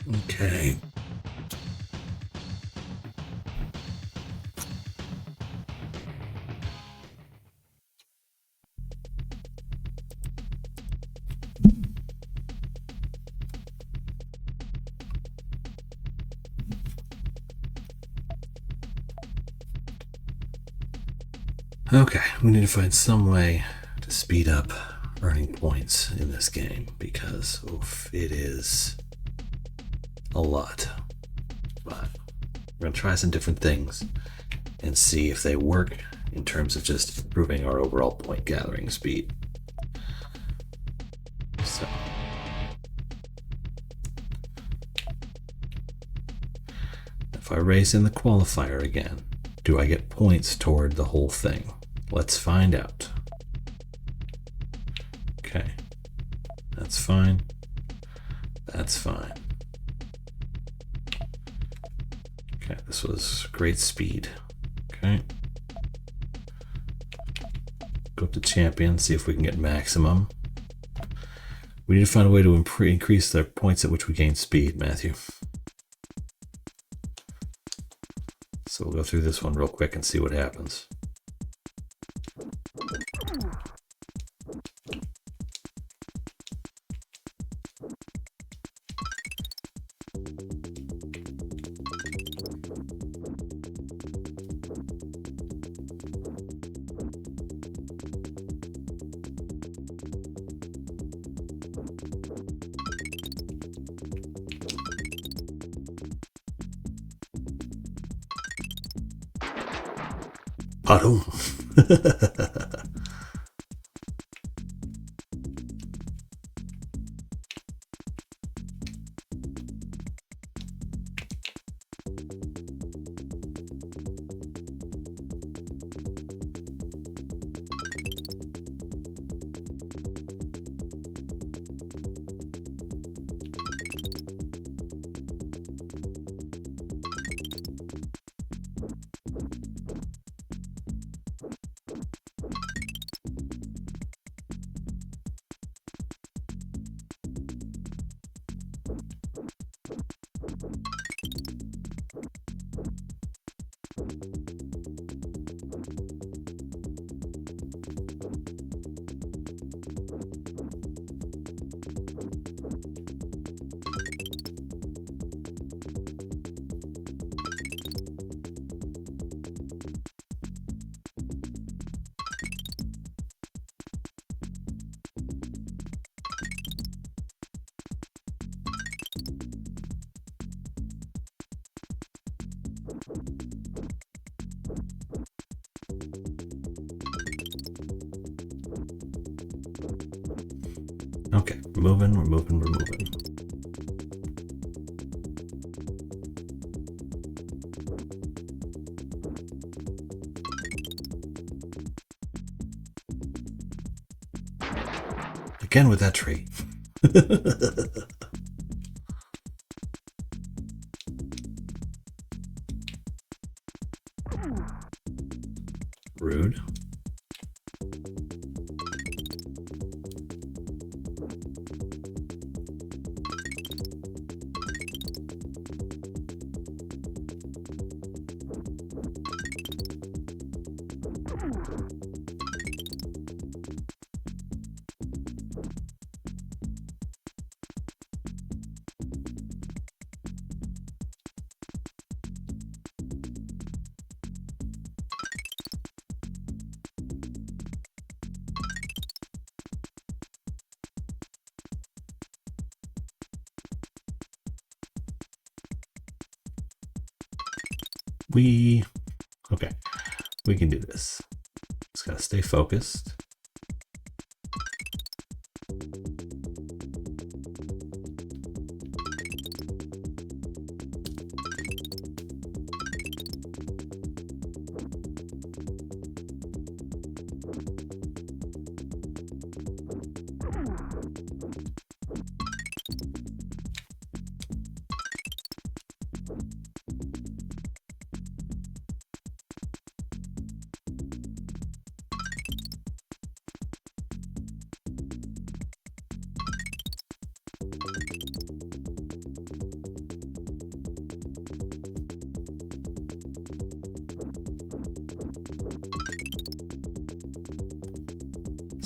Okay. Okay, we need to find some way to speed up earning points in this game because it is a lot. But we're going to try some different things and see if they work in terms of just improving our overall point gathering speed. So, if I race in the qualifier again, do I get points toward the whole thing? Let's find out. Okay, that's fine. That's fine. Okay, this was great speed. Okay. Go up to champion, see if we can get maximum. We need to find a way to increase the points at which we gain speed, Matthew. So we'll go through this one real quick and see what happens. Auto. Okay, we're moving. Again with that tree. Rude. Okay, we can do this. Just gotta stay focused.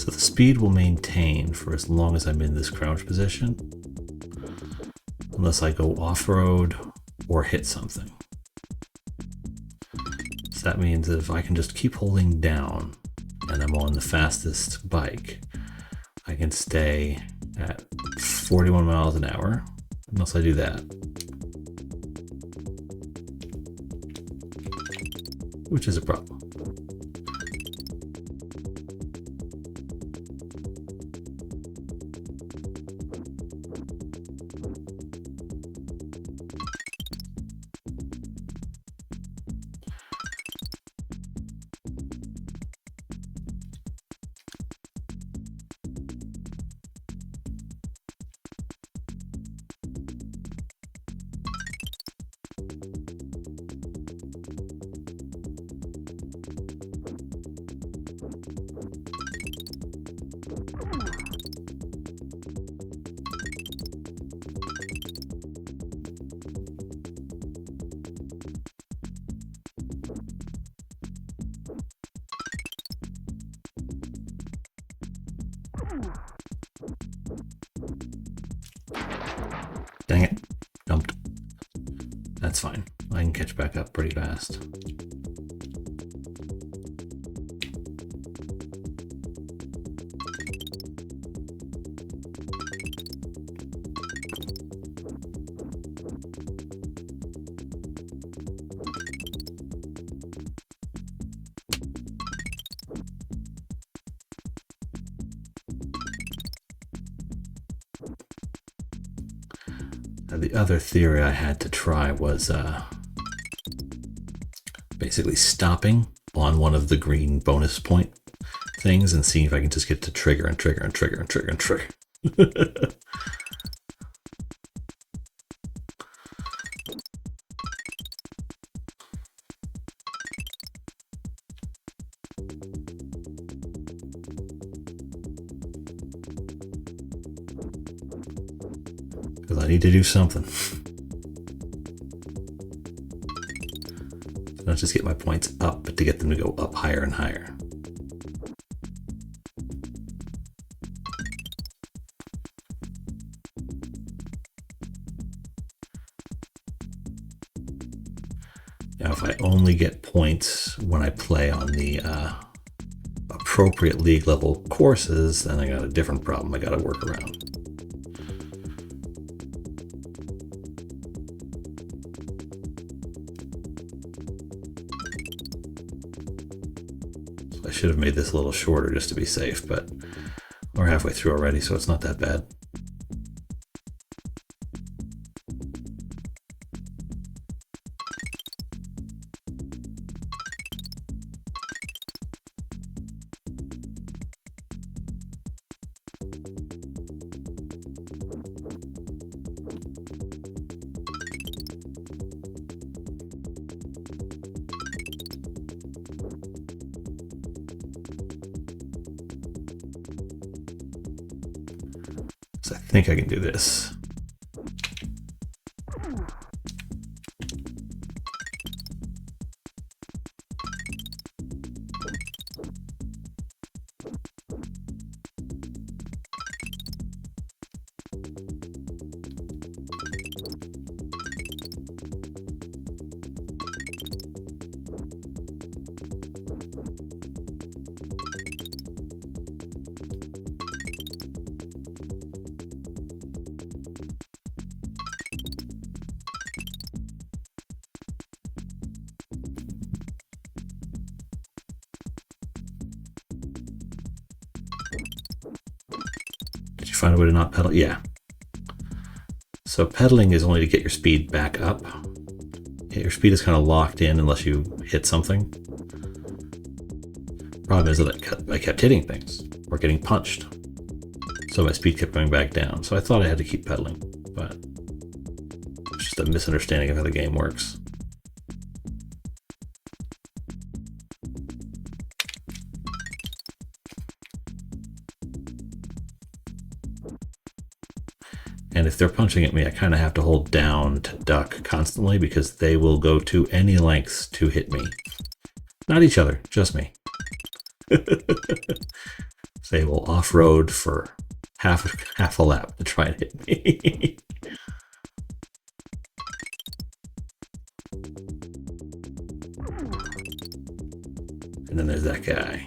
So the speed will maintain for as long as I'm in this crouch position, unless I go off-road or hit something. So that means that if I can just keep holding down and I'm on the fastest bike, I can stay at 41 miles an hour, unless I do that. Which is a problem. Dang it. Jumped. That's fine. I can catch back up pretty fast. The other theory I had to try was basically stopping on one of the green bonus point things and seeing if I can just get to trigger and trigger and trigger and trigger and trigger. Because I need to do something. Not just get my points up, but to get them to go up higher and higher. Now, if I only get points when I play on the appropriate league level courses, then I got a different problem I got to work around. I should have made this a little shorter just to be safe, but we're halfway through already, so it's not that bad. So I think I can do this. Find a way to not pedal. Yeah. So pedaling is only to get your speed back up. Your speed is kind of locked in unless you hit something. Problem is that I kept hitting things or getting punched. So my speed kept going back down. So I thought I had to keep pedaling, but it's just a misunderstanding of how the game works. And if they're punching at me, I kind of have to hold down to duck constantly because they will go to any lengths to hit me. Not each other, just me. So they will off-road for half a lap to try and hit me. And then there's that guy.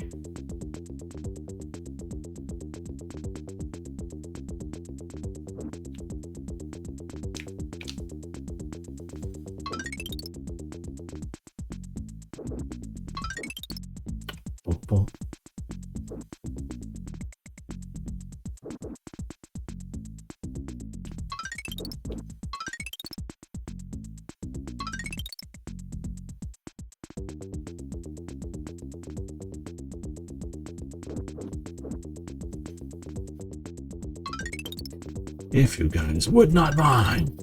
Boom, boom. If you guys would not mind.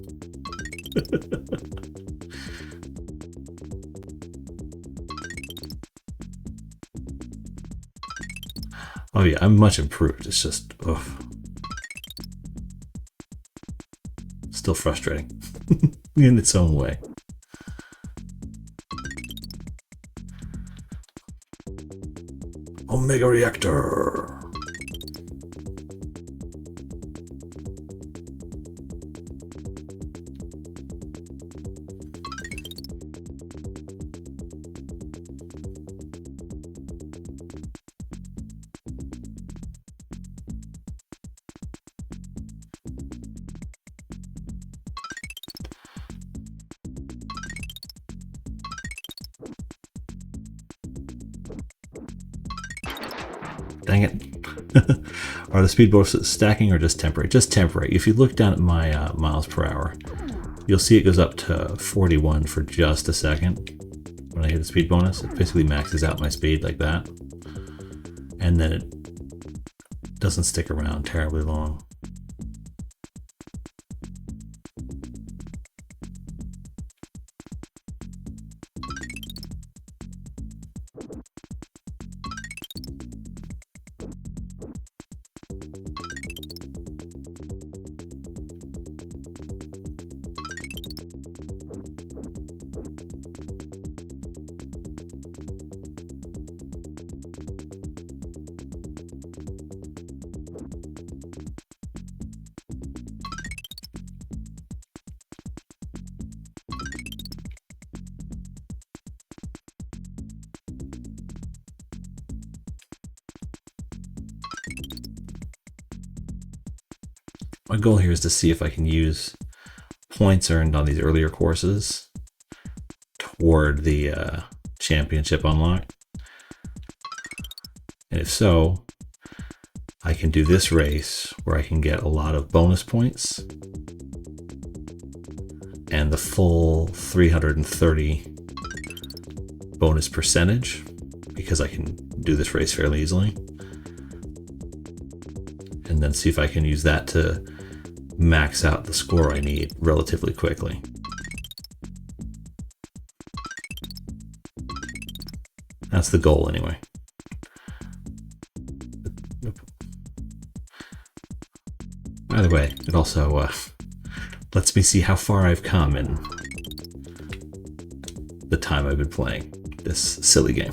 Oh yeah, I'm much improved. It's just, ugh. Still frustrating in its own way. Omega Reactor. Dang it. Are the speed bonuses stacking or just temporary? Just temporary. If you look down at my miles per hour, you'll see it goes up to 41 for just a second. When I hit the speed bonus, it basically maxes out my speed like that. And then it doesn't stick around terribly long. My goal here is to see if I can use points earned on these earlier courses toward the championship unlock. And if so, I can do this race where I can get a lot of bonus points and the full 330 bonus percentage, because I can do this race fairly easily. And then see if I can use that to max out the score I need relatively quickly. That's the goal anyway. By the way, it also lets me see how far I've come in the time I've been playing this silly game.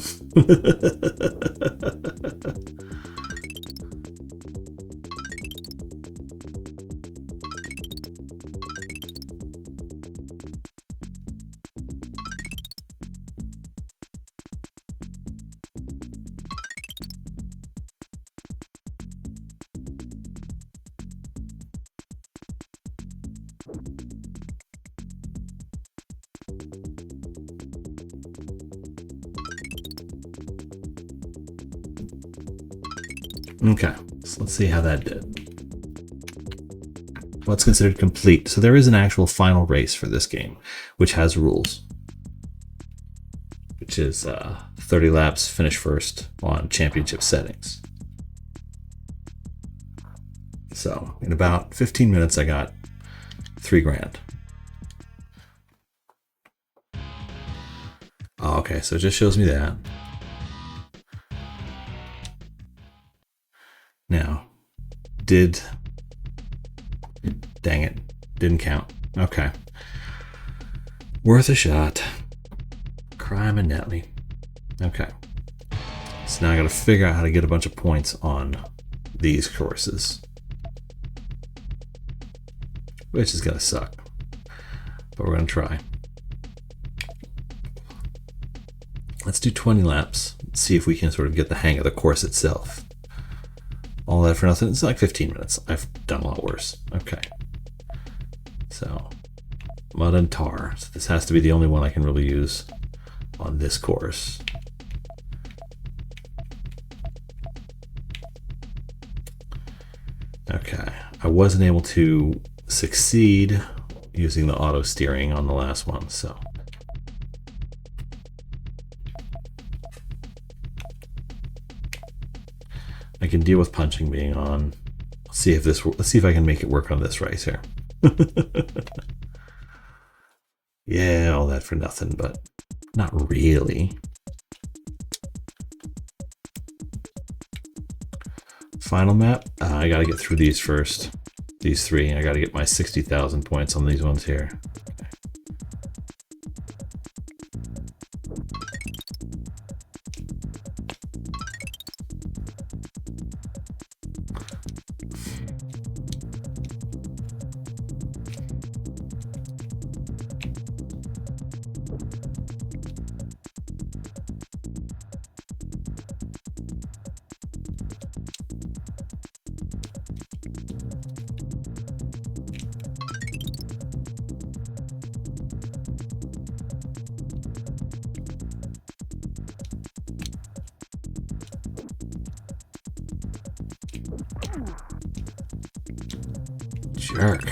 Okay, so let's see how that did. What's considered complete? So there is an actual final race for this game, which has rules, which is 30 laps, finish first on championship settings. So in about 15 minutes, I got 3 grand. Oh, okay, so it just shows me that. Now, dang it, didn't count. Okay. Worth a shot. Crime and Nelly. Okay. So now I gotta figure out how to get a bunch of points on these courses, which is gonna suck, but we're gonna try. Let's do 20 laps, see if we can sort of get the hang of the course itself. All that for nothing. It's like 15 minutes. I've done a lot worse. Okay. So, mud and tar. So this has to be the only one I can really use on this course. Okay. I wasn't able to succeed using the auto steering on the last one, so. I can deal with punching being on. Let's see if I can make it work on this race here. Yeah, all that for nothing, but not really. Final map. I gotta get through these first. These three. I gotta get my 60,000 points on these ones here. Jerk.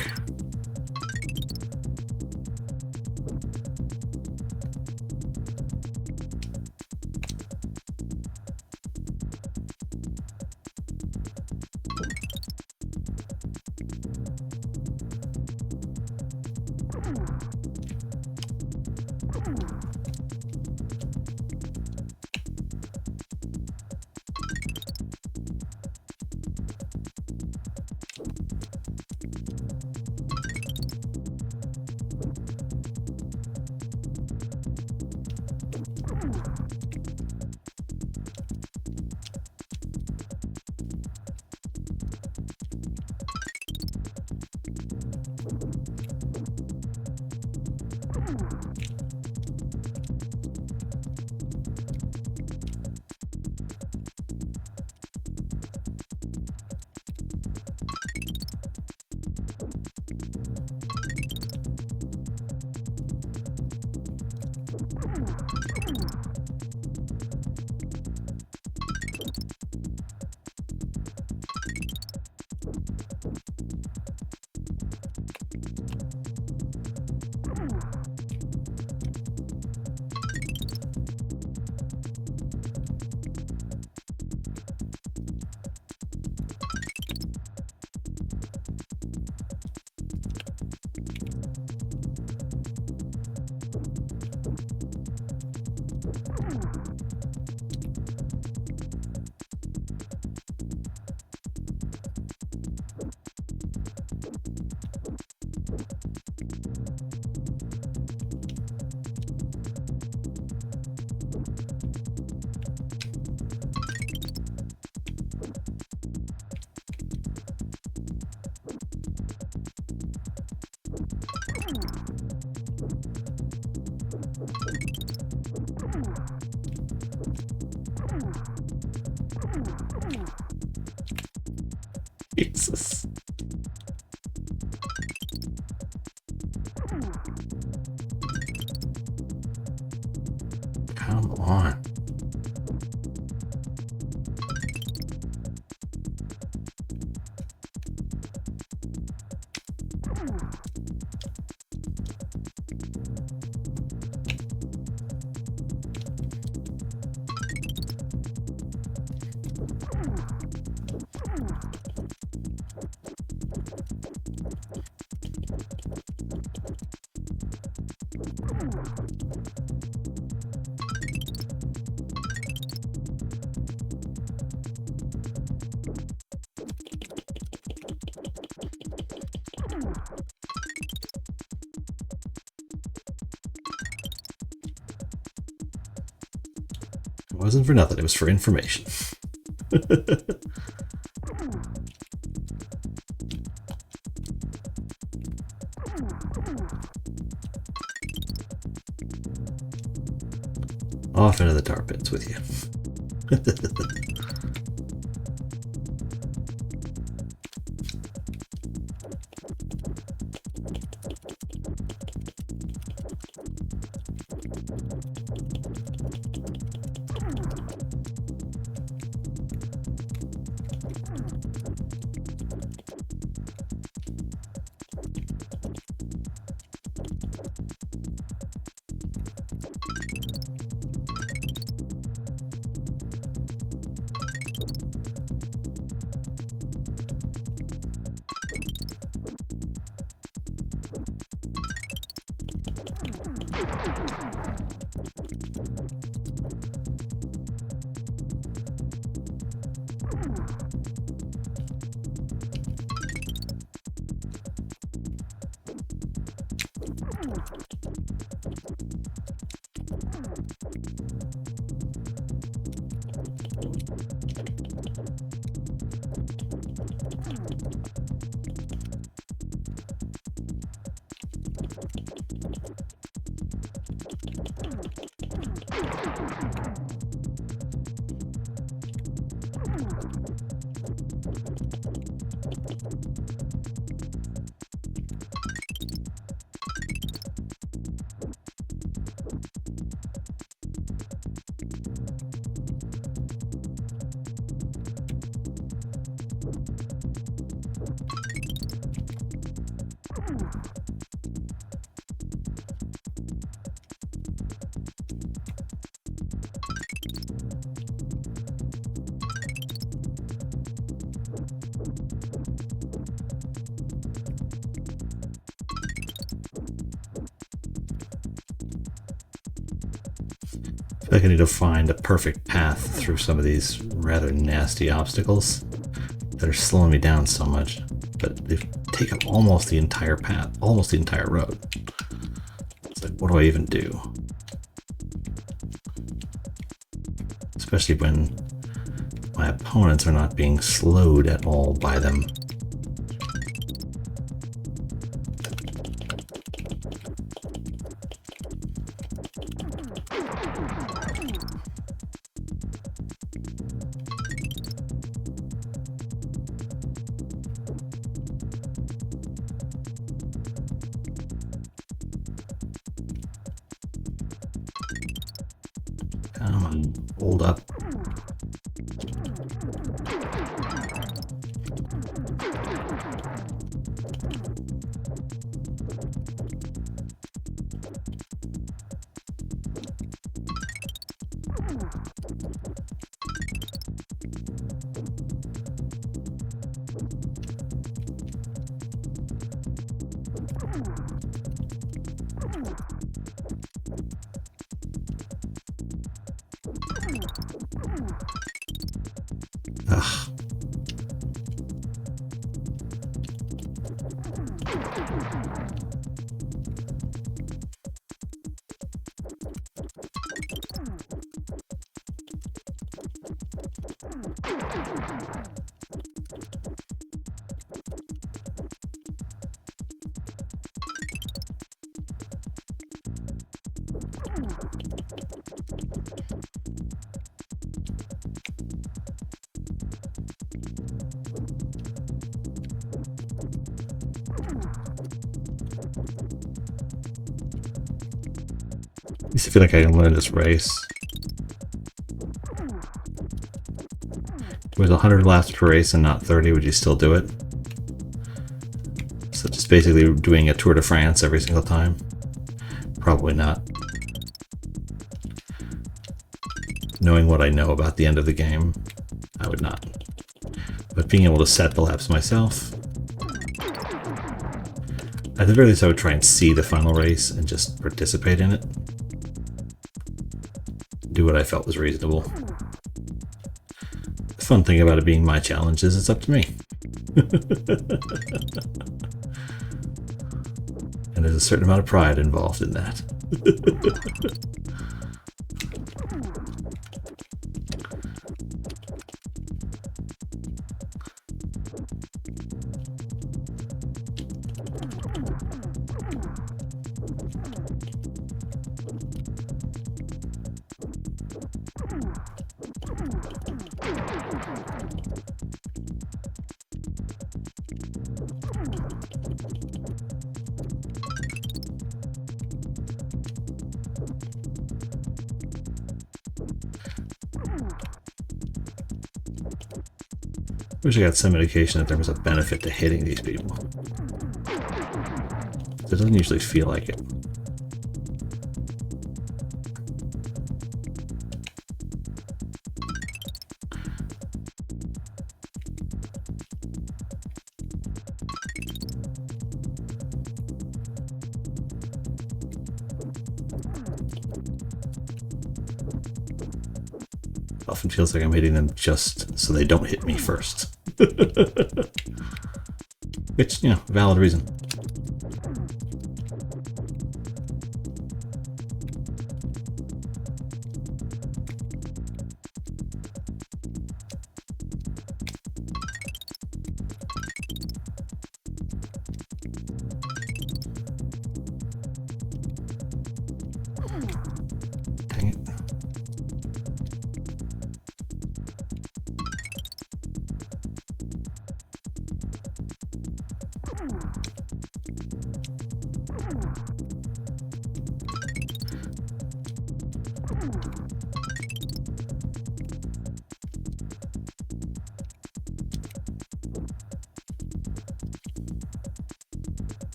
Jesus. Come on. It wasn't for nothing, it was for information. Off into the tar pits with you. I feel like I need to find a perfect path through some of these rather nasty obstacles that are slowing me down so much, but they take up almost the entire path, almost the entire road. It's like, what do I even do? Especially when my opponents are not being slowed at all by them. Come on, hold up. Ugh. I used to feel like I can win this race. With 100 laps per race and not 30, would you still do it? So just basically doing a Tour de France every single time? Probably not. Knowing what I know about the end of the game, I would not. But being able to set the laps myself, at the very least I would try and see the final race and just participate in it. Do what I felt was reasonable. The fun thing about it being my challenge is it's up to me. And there's a certain amount of pride involved in that. Wish I got some indication that there was a benefit to hitting these people. It doesn't usually feel like it. Often feels like I'm hitting them just so they don't hit me first. Which, valid reason. Dang it.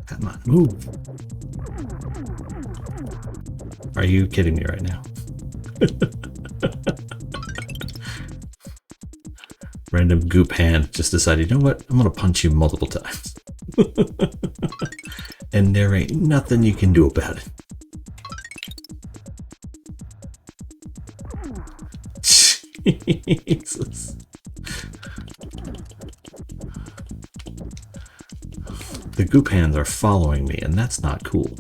Come on, move. Are you kidding me right now? Random goop hand just decided, you know what? I'm going to punch you multiple times. And there ain't nothing you can do about it. Jesus. The goop hands are following me, and that's not cool.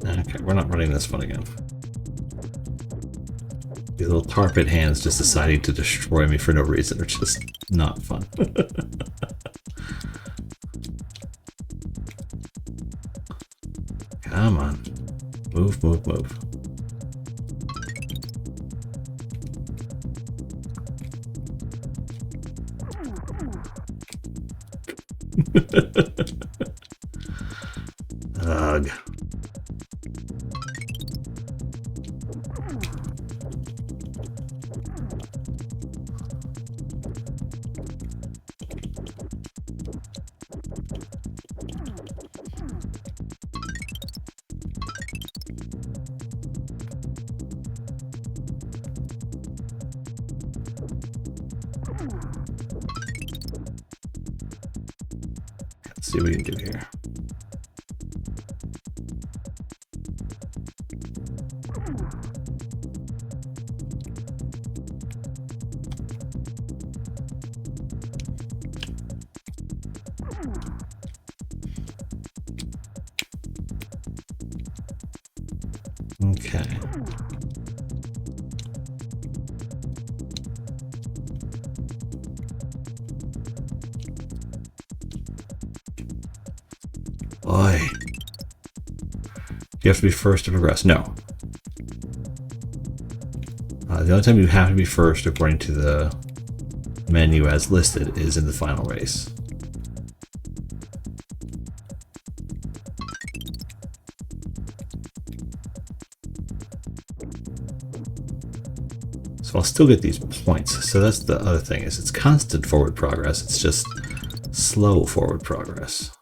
Okay, we're not running this one again. These little tar pit hands just deciding to destroy me for no reason are just not fun. Come on. Move, move, move. Ugh. Let's see what we can do here. Okay. Oi. You have to be first to progress. No. The only time you have to be first, according to the menu as listed, is in the final race. So I'll still get these points. So that's the other thing, is it's constant forward progress. It's just slow forward progress.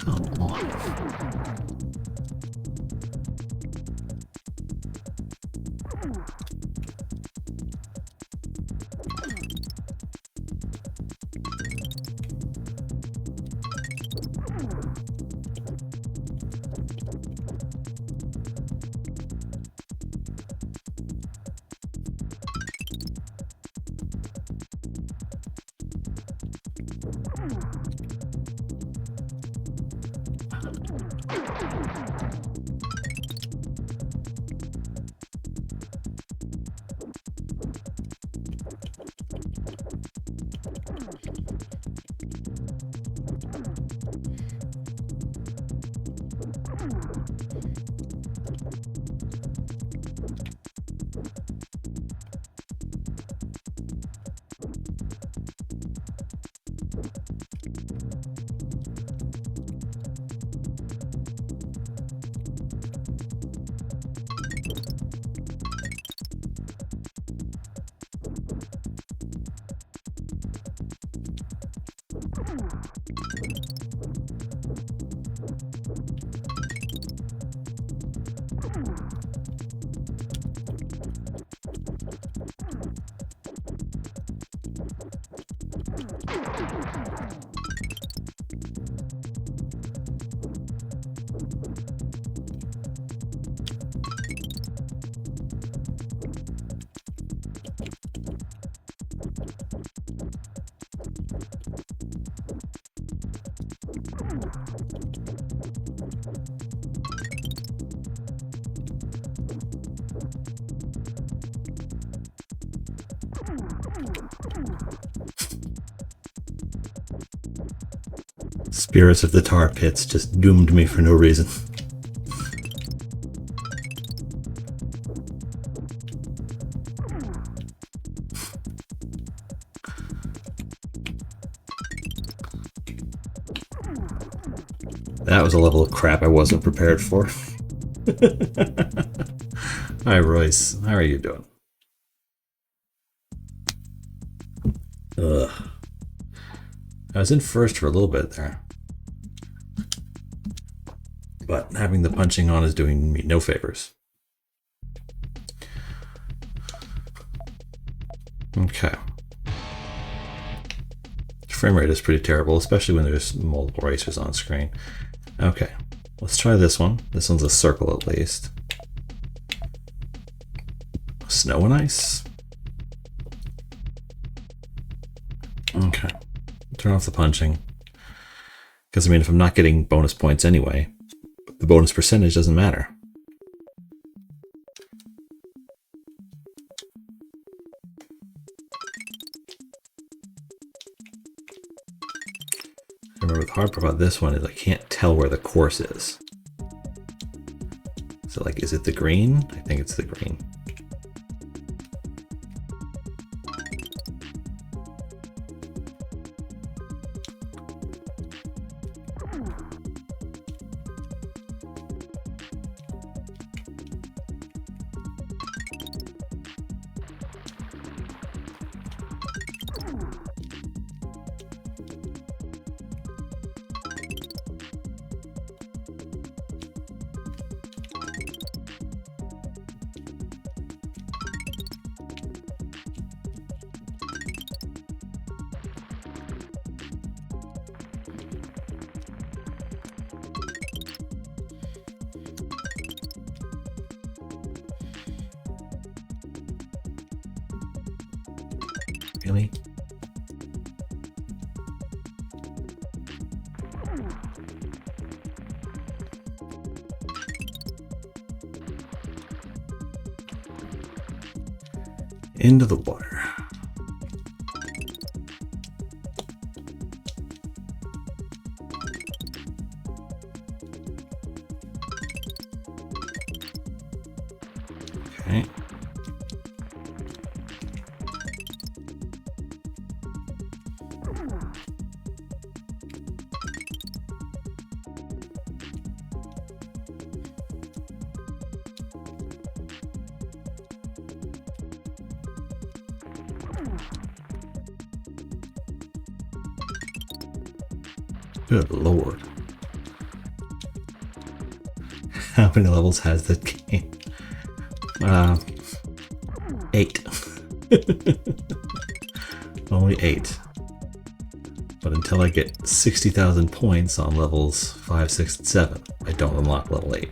Come on. Spirits of the tar pits just doomed me for no reason. That was a level of crap I wasn't prepared for. Hi Royce, how are you doing? Ugh. I was in first for a little bit there. But having the punching on is doing me no favors. Okay. Frame rate is pretty terrible, especially when there's multiple racers on screen. Okay, let's try this one. This one's a circle at least. snow and ice. Okay. Turn off the punching. Because, I mean, if I'm not getting bonus points anyway, the bonus percentage doesn't matter. Remember, the hard part about this one is I can't tell where the course is. So, like, is it the green? I think it's the green. Really? Into the water. Okay. Good Lord. How many levels has that game? 8. Only 8. But until I get 60,000 points on levels 5, 6, and 7, I don't unlock level 8.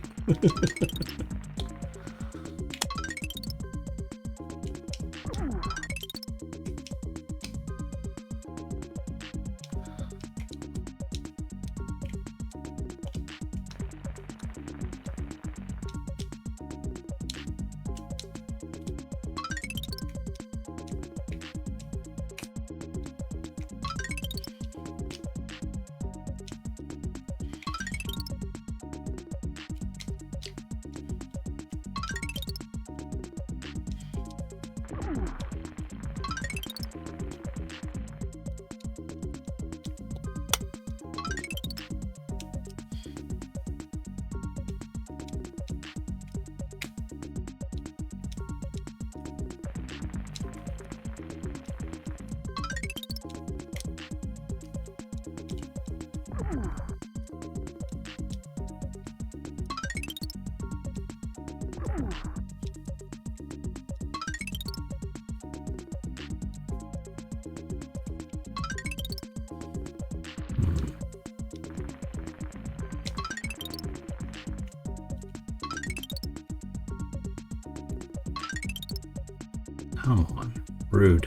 Come on, rude.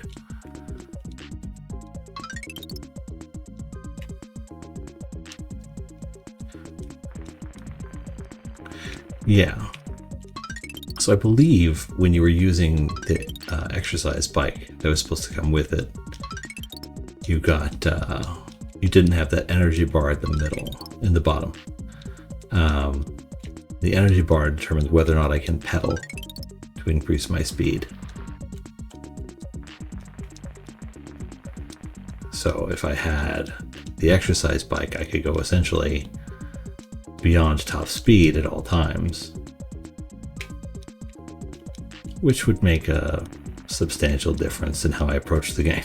Yeah. So I believe when you were using the exercise bike that was supposed to come with it, you got you didn't have that energy bar at the middle, in the bottom. The energy bar determines whether or not I can pedal to increase my speed. So if I had the exercise bike, I could go essentially beyond top speed at all times, which would make a substantial difference in how I approach the game.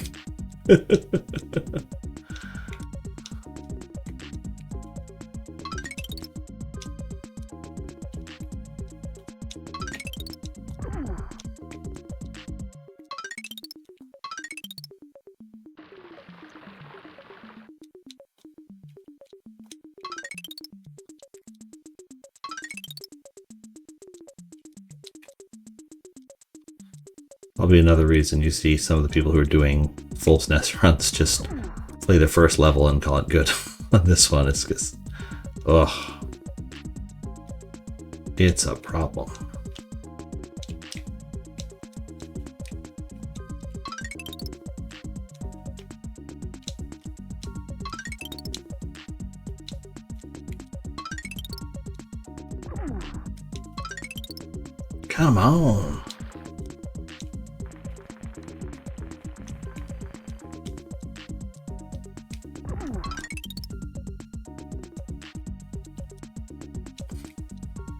Probably another reason you see some of the people who are doing full SNES runs just play the first level and call it good. On this one, it's just, ugh, it's a problem. Come on.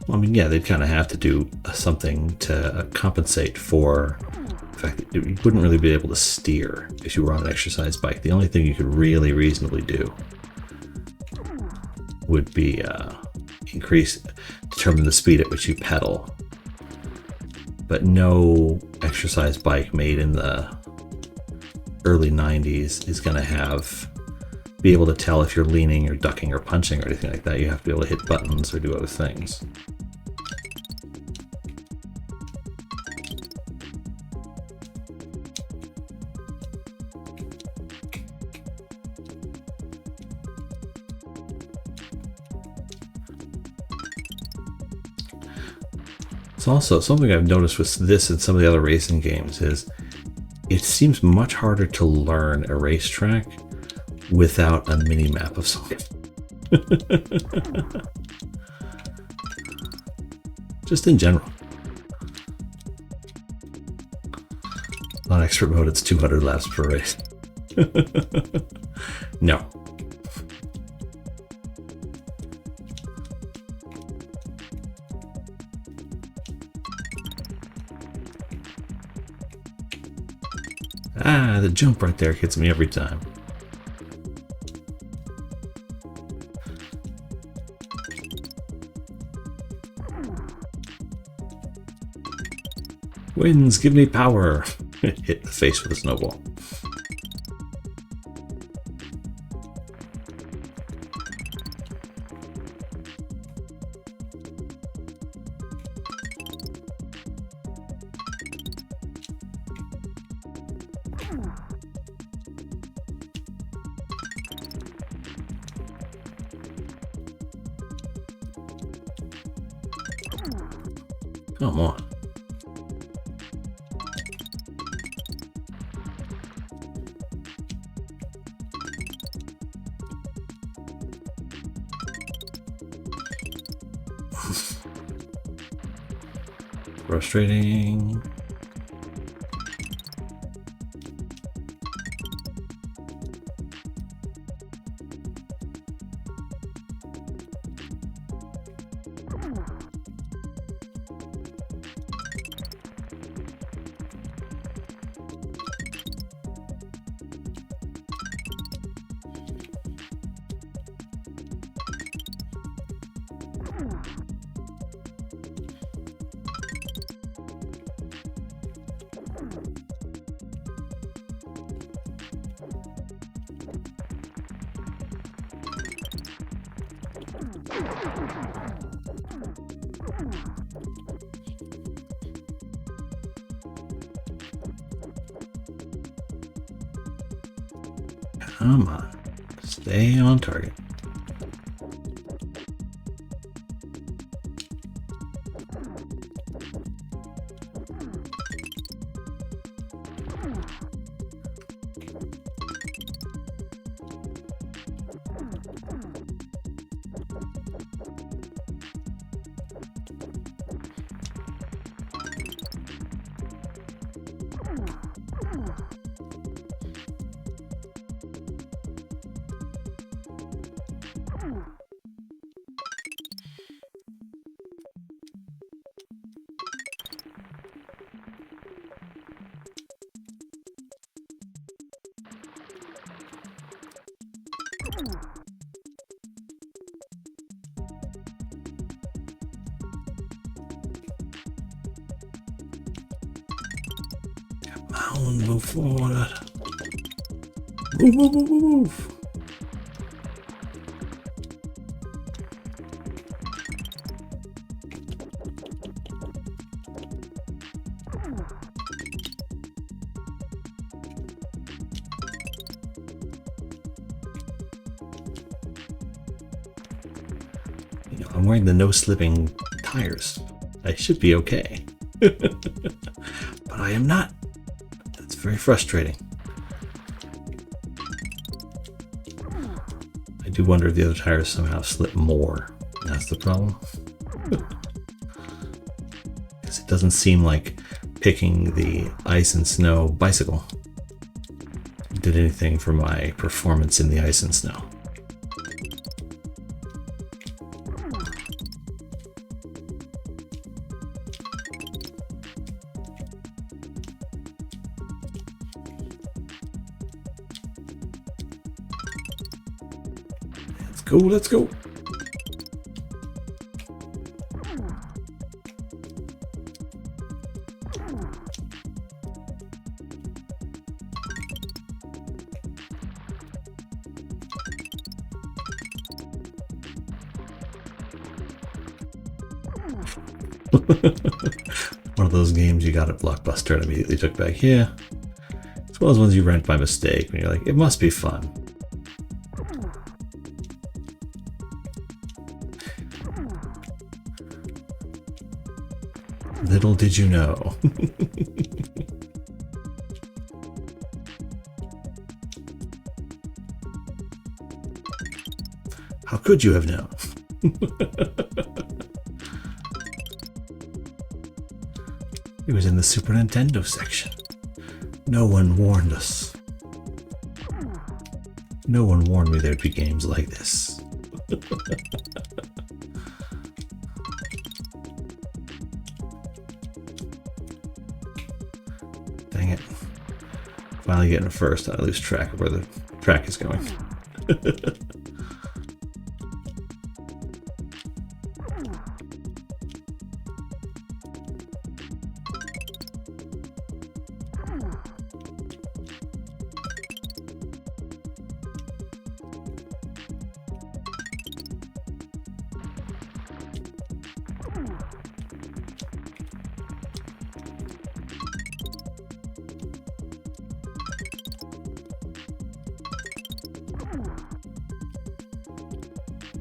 I mean, yeah, they'd kind of have to do something to compensate for the fact that you wouldn't really be able to steer if you were on an exercise bike. The only thing you could really reasonably do would be determine the speed at which you pedal. But no exercise bike made in the early 90s is going to be able to tell if you're leaning or ducking or punching or anything like that. You have to be able to hit buttons or do other things. It's also something I've noticed with this and some of the other racing games is it seems much harder to learn a racetrack without a mini map of some kind. Just in general. On expert mode, it's 200 laps per race. No. Ah, the jump right there hits me every time. Winds, give me power. Hit the face with a snowball. Come on. Frustrating. Come on, stay on target. Come on, move forward. Move, move, move, move, move. You know, I'm wearing the no-slipping tires. I should be okay. But I am not. That's very frustrating. I do wonder if the other tires somehow slip more. That's the problem. Because it doesn't seem like picking the ice and snow bicycle did anything for my performance in the ice and snow. Let's go, let's go. One of those games you got at Blockbuster and immediately took back. Yeah. As well as ones you rent by mistake when you're like, it must be fun. Little did you know. How could you have known? It was in the Super Nintendo section. No one warned us. No one warned me there'd be games like this. Dang it. Finally getting first, I lose track of where the track is going.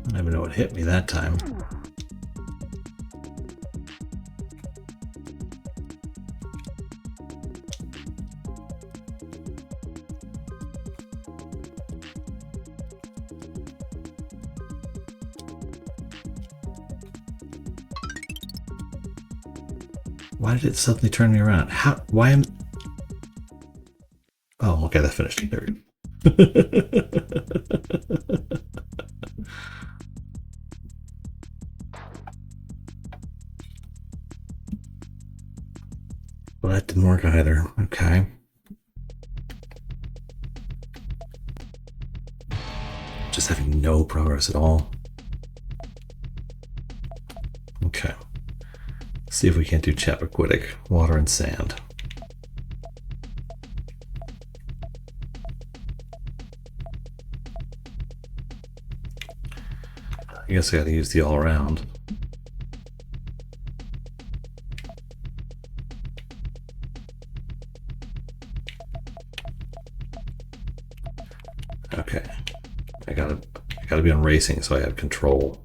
I don't even know what hit me that time. Why did it suddenly turn me around? How? Why am... Oh, okay, that finished. There we go. Well, that didn't work either. Okay. Just having no progress at all. Okay. See if we can't do Chappaquiddick, water and sand. I guess I gotta use the all around. Okay. I gotta be on racing so I have control.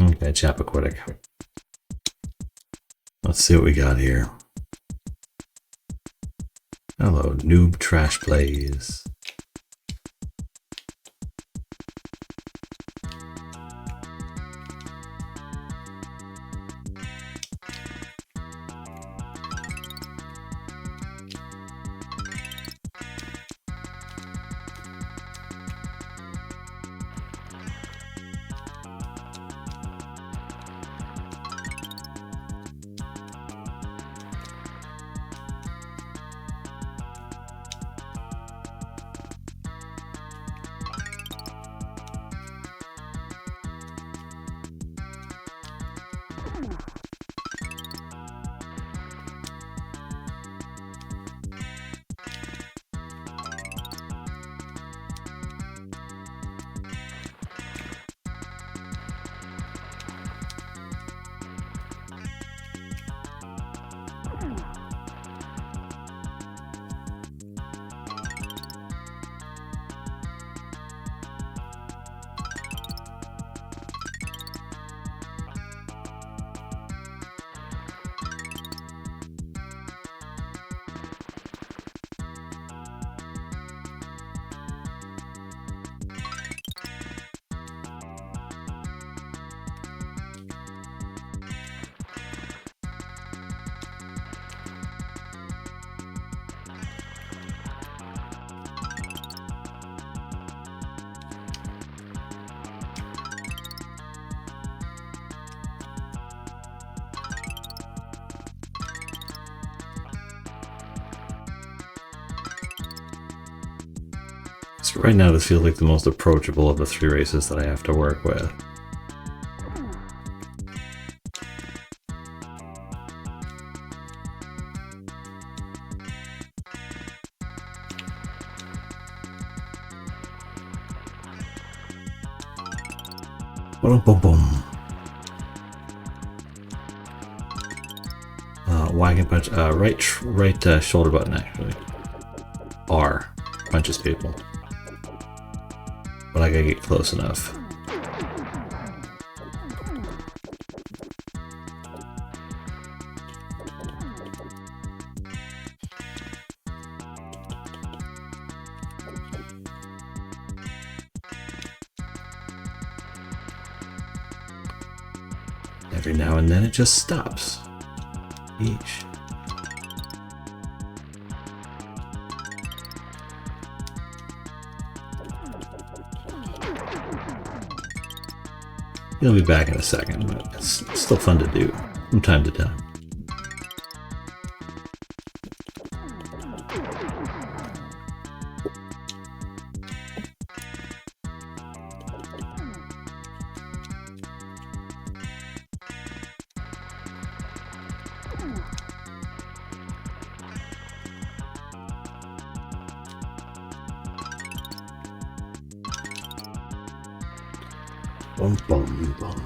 Okay, Chappaquiddick. Let's see what we got here. Hello, noob trash plays. So right now this feels like the most approachable of the 3 races that I have to work with. Boom, boom, boom. Wagon punch. Right shoulder button actually. R punches people, but I gotta get close enough. Every now and then it just stops. Each. He'll be back in a second, but it's still fun to do from time to time. Bum, bum, bum.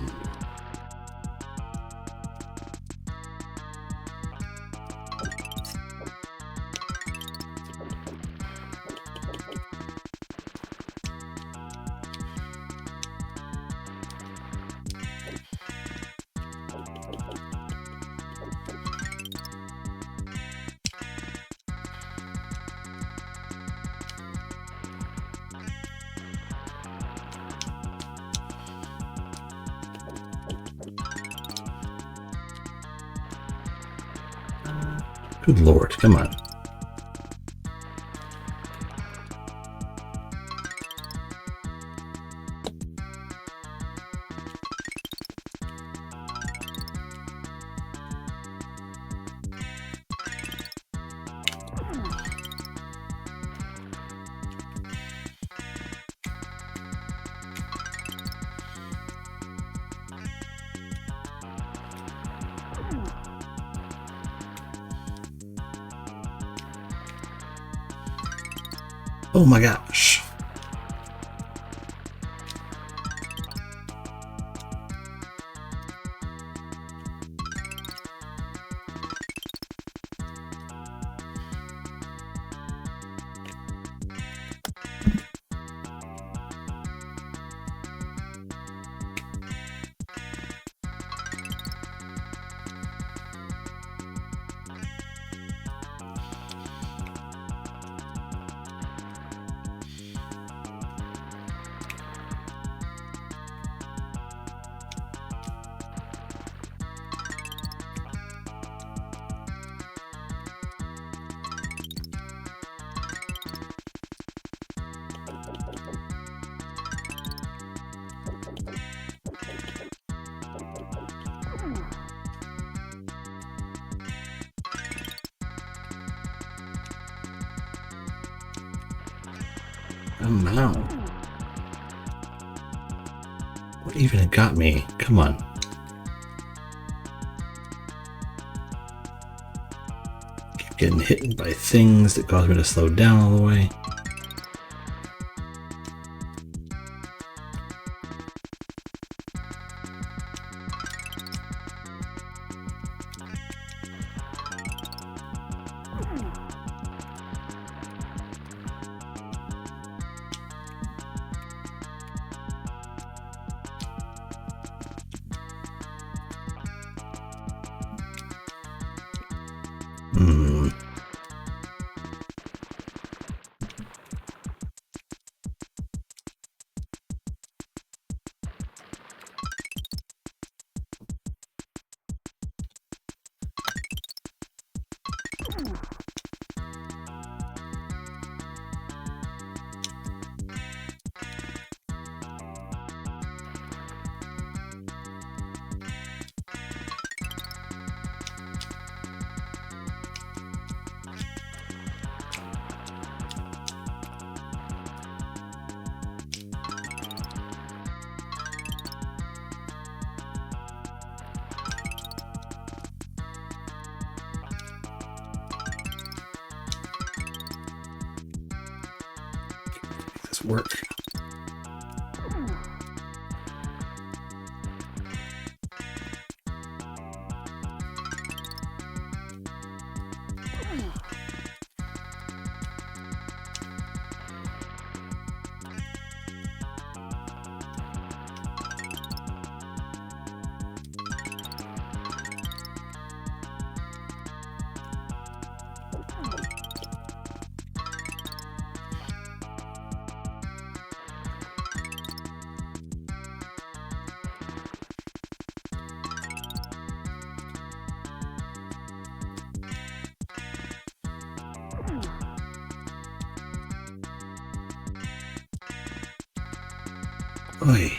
Good Lord, come on. Oh my gosh. Amount. What even got me? Come on. Keep getting hit by things that cause me to slow down all the way. Let's work. Oi.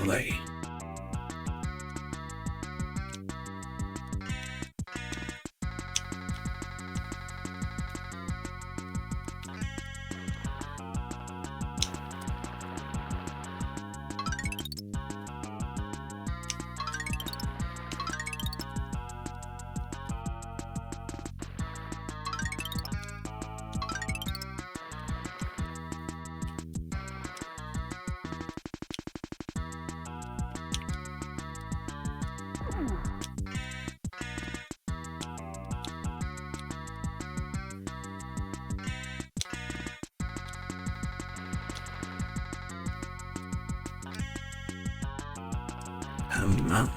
Oi. Come on.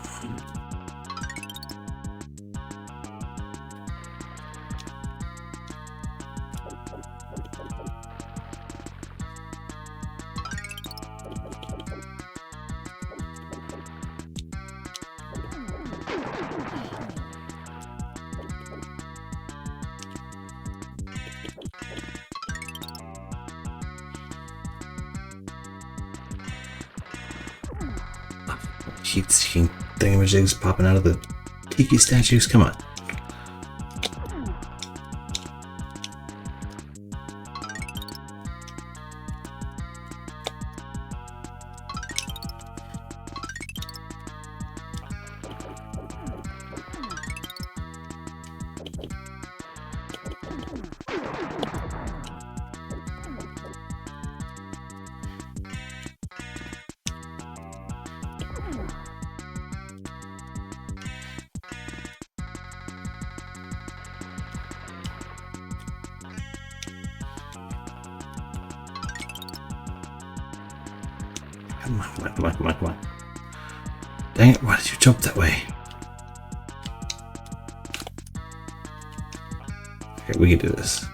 Keep seeing thingamajigs popping out of the tiki statues. Come on. Come on, come on, come on, come on, come on. Dang it, why did you jump that way? Okay, we can do this.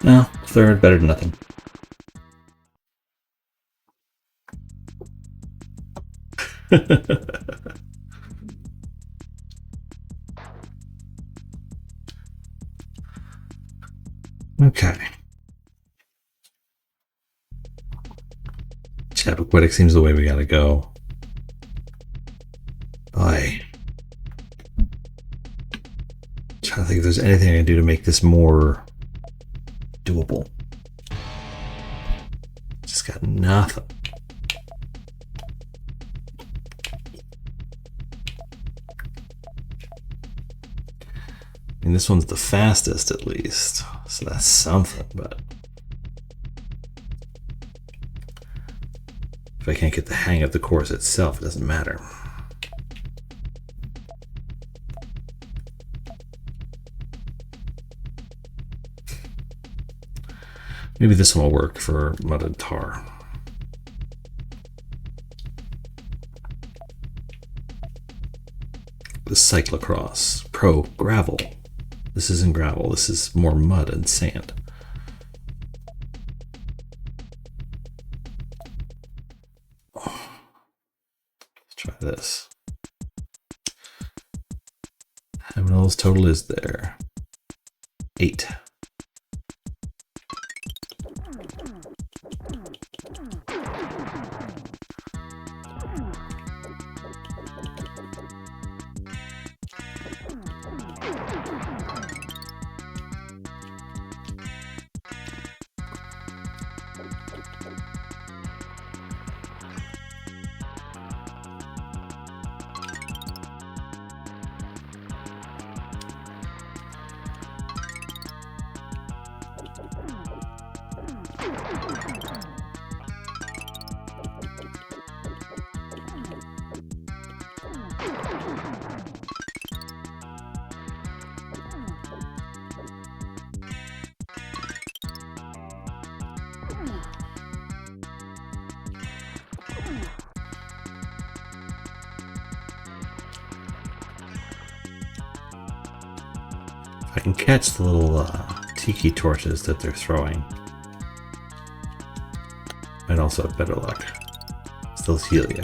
No, third, better than nothing. Okay. Chappaquiddick seems the way we gotta go. Aye. there's anything I can do to make this more doable. Just got nothing. I mean, this one's the fastest at least, so that's something, but if I can't get the hang of the course itself, it doesn't matter. Maybe this one will work for mudded tar. The cyclocross pro gravel. This isn't gravel, this is more mud and sand. Let's try this. How many levels total is there? 8. I can catch the little tiki torches that they're throwing. Might also have better luck. Still heal you.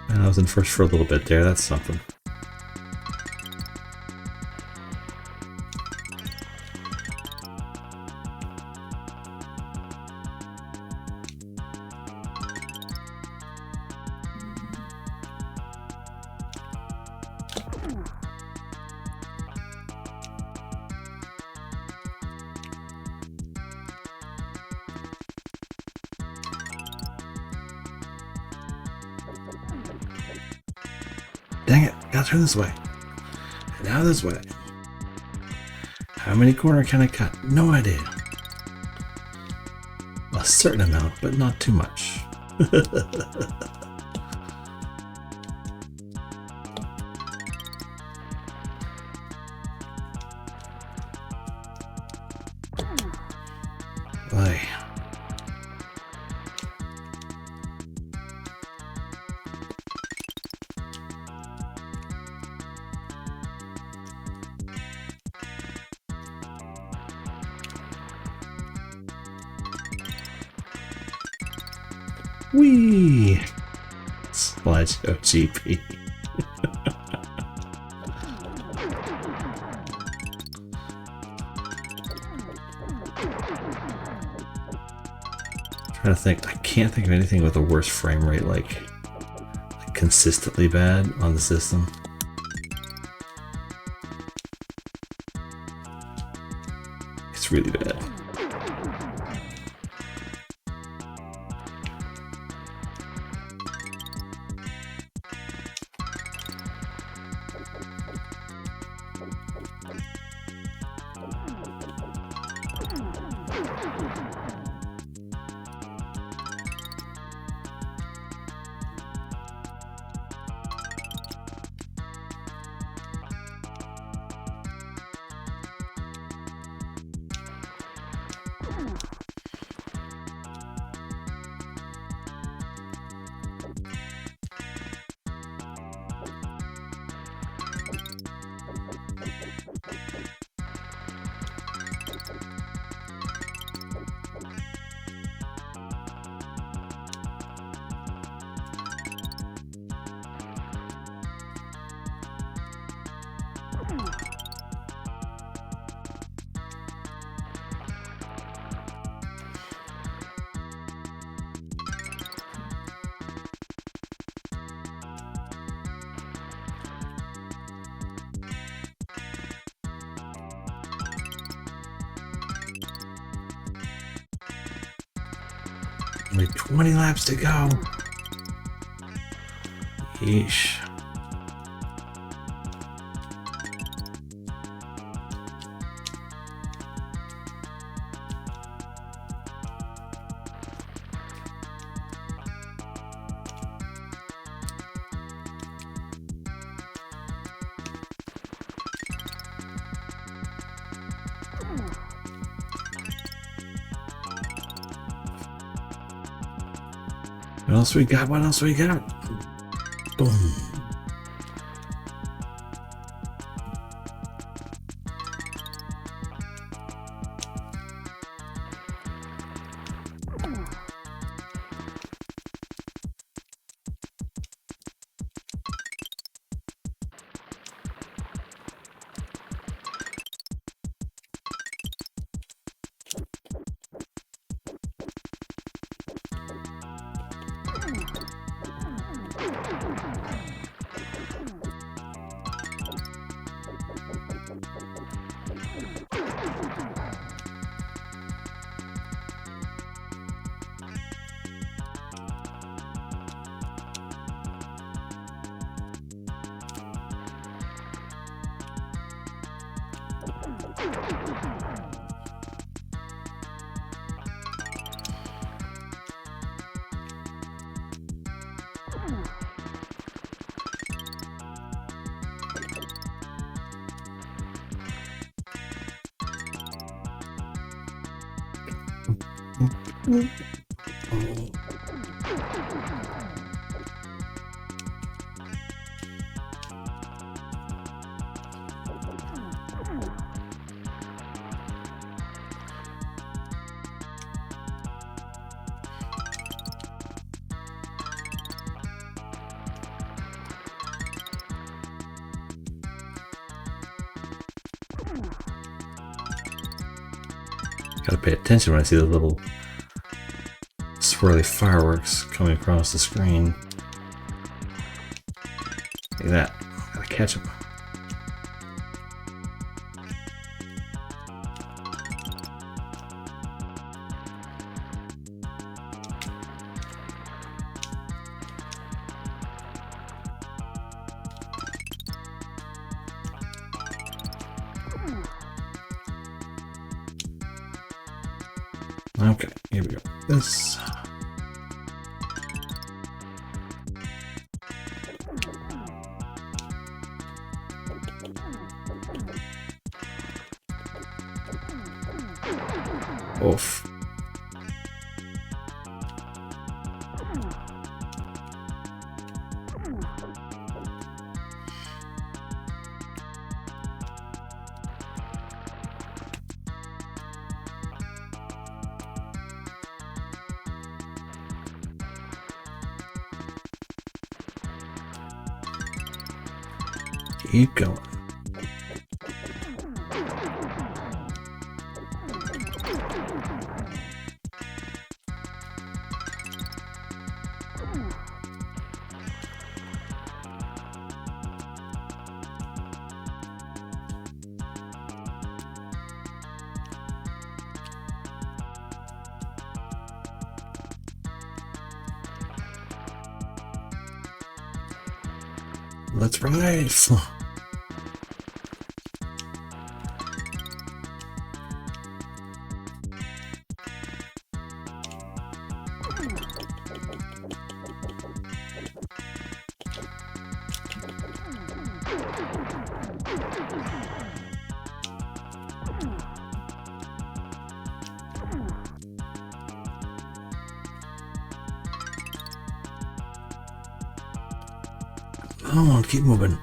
And I was in first for a little bit there, that's something. Dang it, gotta turn this way. And now this way. How many corner can I cut? No idea. A certain amount, but not too much. Boy. Whee! Slideshow GP. trying to think. I can't think of anything with a worse frame rate, like consistently bad on the system. It's really bad. Only 20 laps to go. Yeesh. What else we got? What else we got? Boom. Gotta pay attention when I see the little swirly fireworks coming across the screen. Look at that. Gotta catch them. Okay, here we go. This. Oof. Keep going. Let's ride. Come on, keep moving.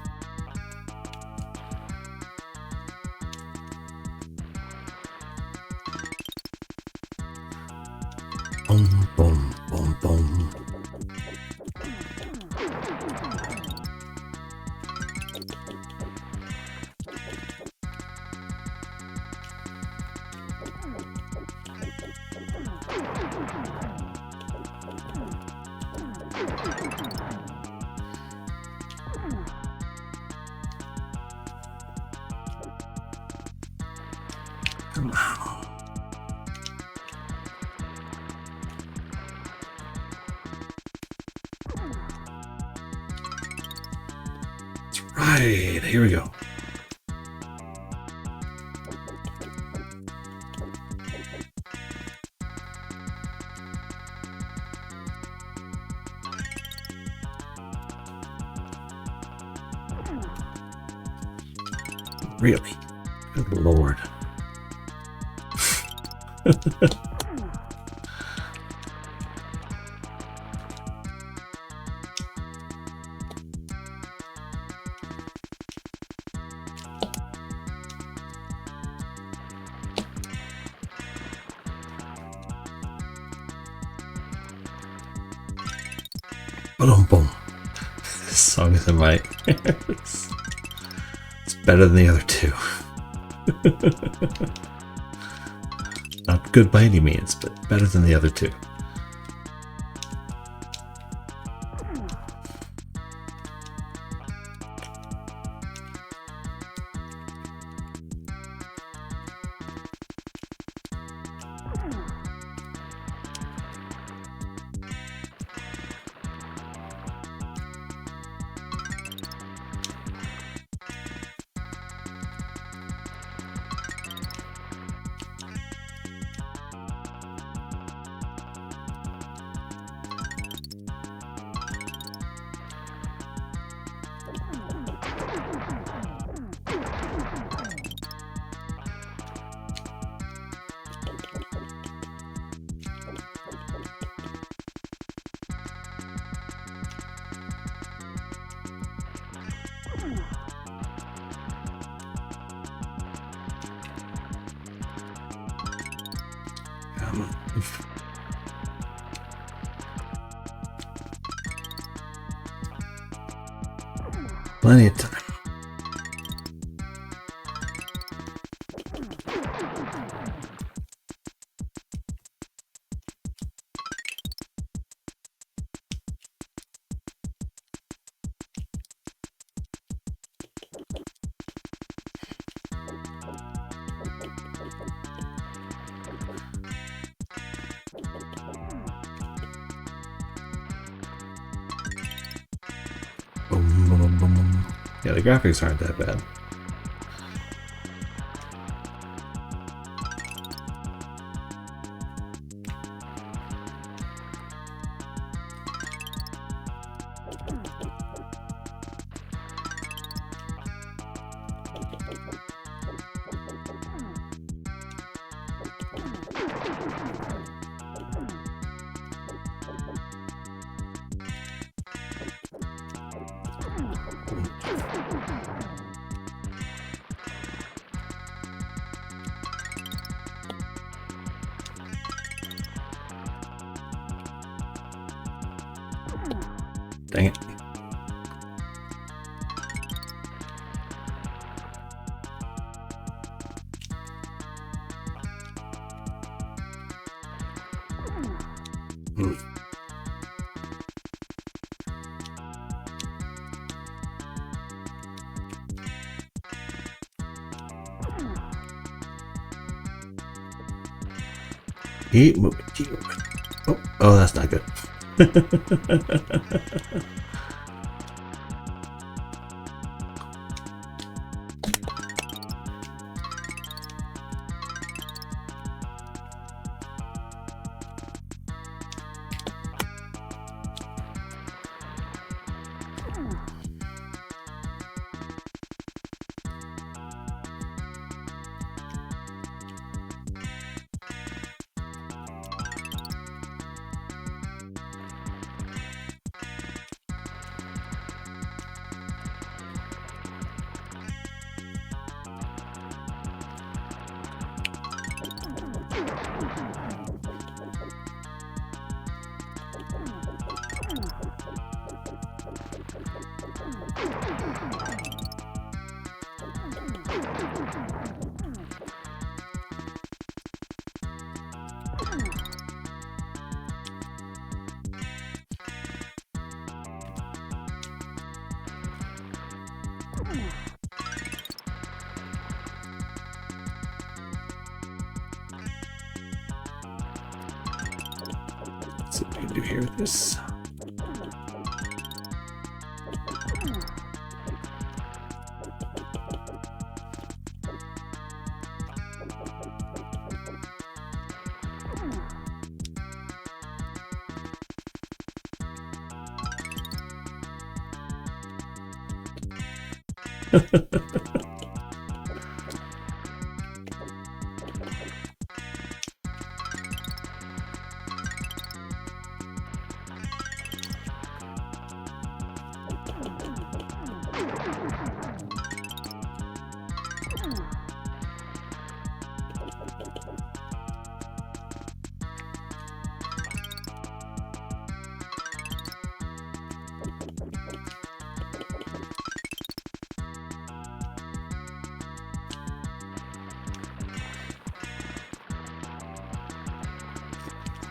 Boom, boom, boom, boom. Come on. That's right. Here we go. Really? Good Lord. Boom, boom. This song is in my ears. It's better than the other two. Not good by any means, but better than the other two. Come on. Plenty of time. Boom, boom, boom, boom. Yeah, the graphics aren't that bad. Dang it. Keep moving, keep moving. Oh, that's not good. Let's see what we can do here with this.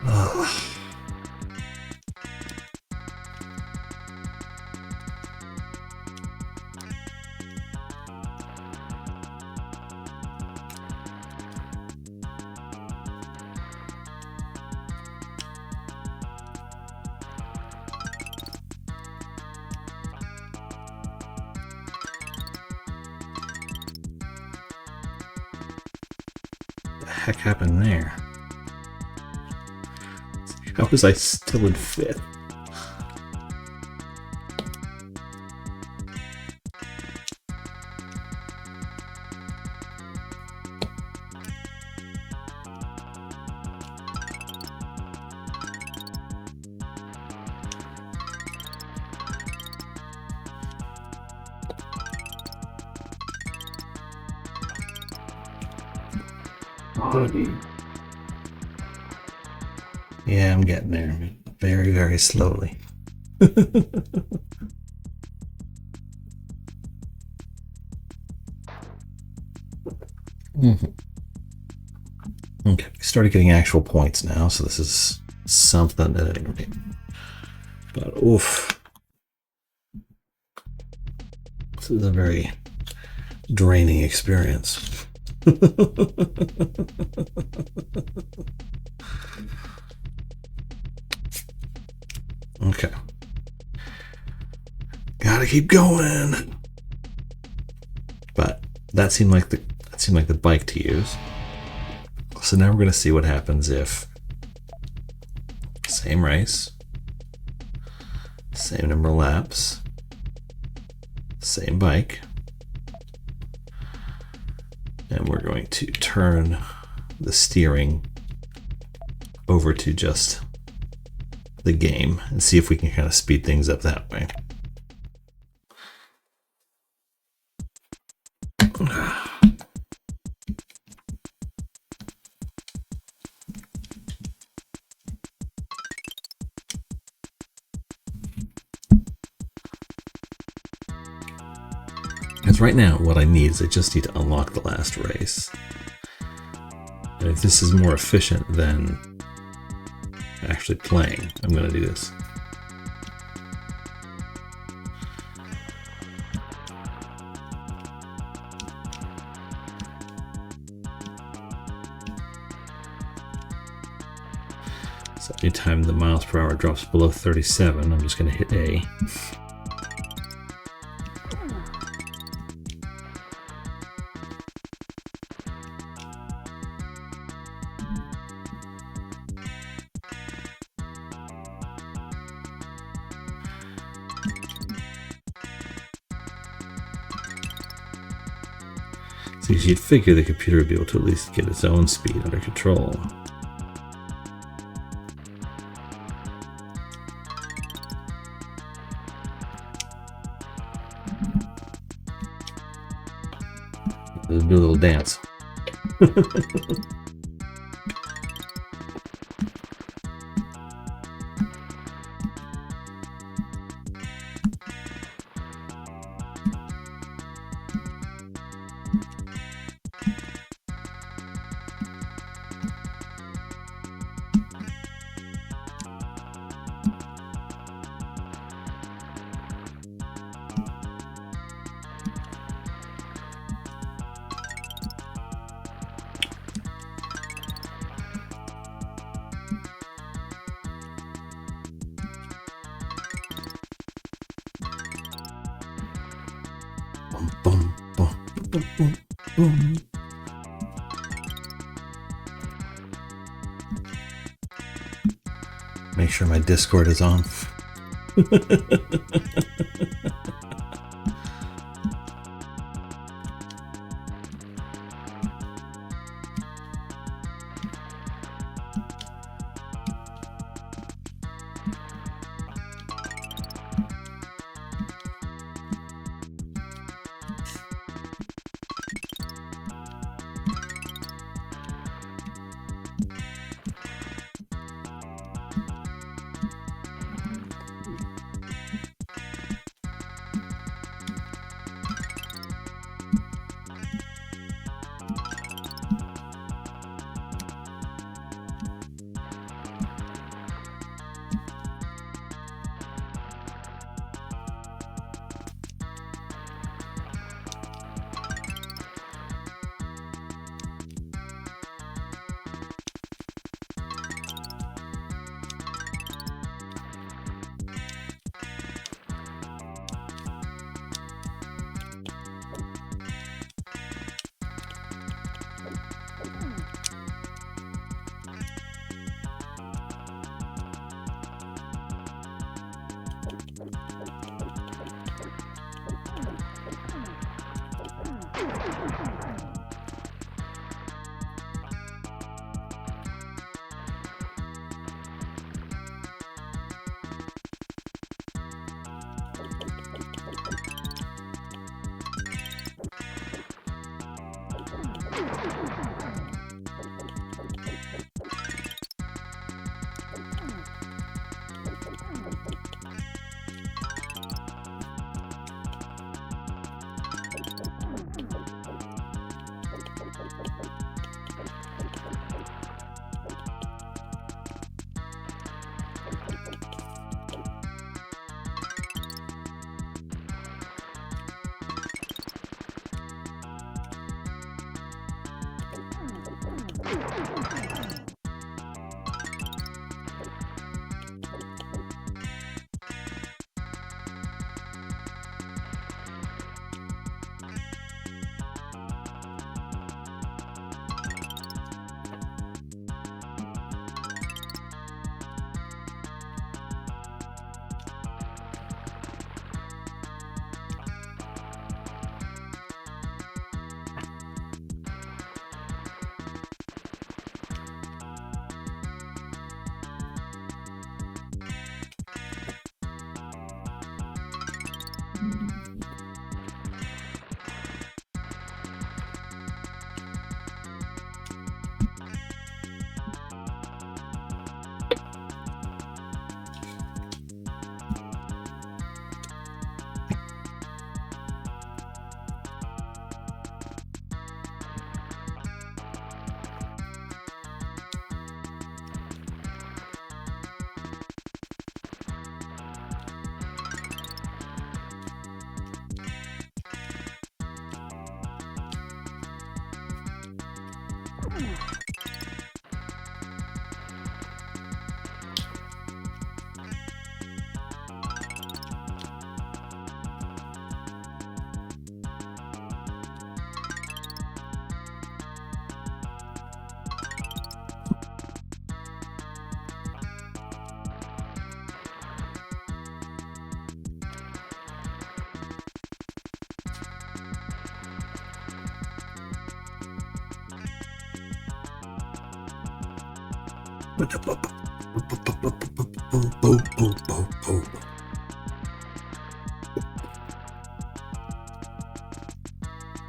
Oh. What the heck happened there? How was I still in fifth? Yeah, I'm getting there. Very, very slowly. Okay, we started getting actual points now, so this is something at any rate. But oof. This is a very draining experience. Okay. Gotta keep going. But that seemed like the bike to use. So now we're gonna see what happens if same race, same number of laps, same bike, and we're going to turn the steering over to just the game and see if we can kind of speed things up that way. Because right now what I need is I just need to unlock the last race. And if this is more efficient than actually playing, I'm going to do this. So anytime the miles per hour drops below 37, I'm just going to hit A. So you'd figure the computer would be able to at least get its own speed under control. Let's do a little dance. Boom, boom, boom, boom, boom. Make sure my Discord is on.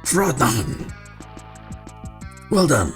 Frodnan! Well done.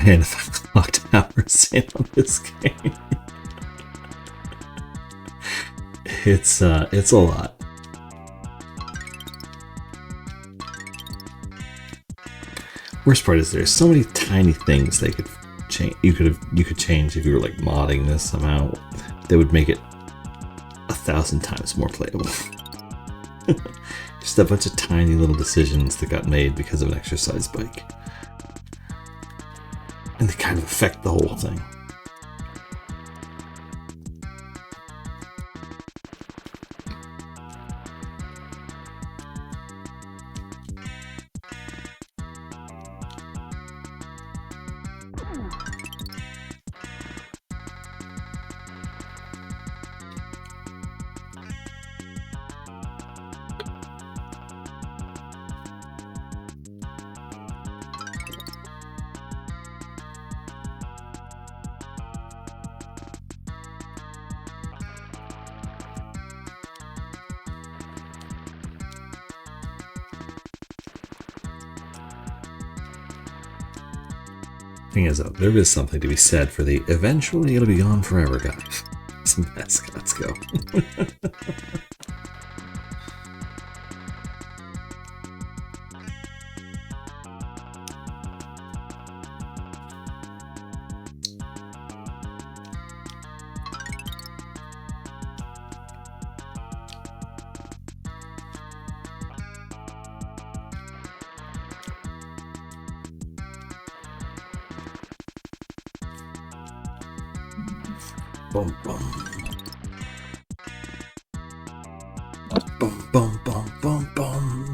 Man, if I clocked hours in on this game, it's a lot. Worst part is there's so many tiny things they could change. You could change if you were like modding this somehow. That would make it 1,000 times more playable. Just a bunch of tiny little decisions that got made because of an exercise bike. And they kind of affect the whole thing. Thing is, though, there is something to be said for the eventually it'll be gone forever guy. Some mascots go. Boom, boom. Boom, boom, boom, boom, boom.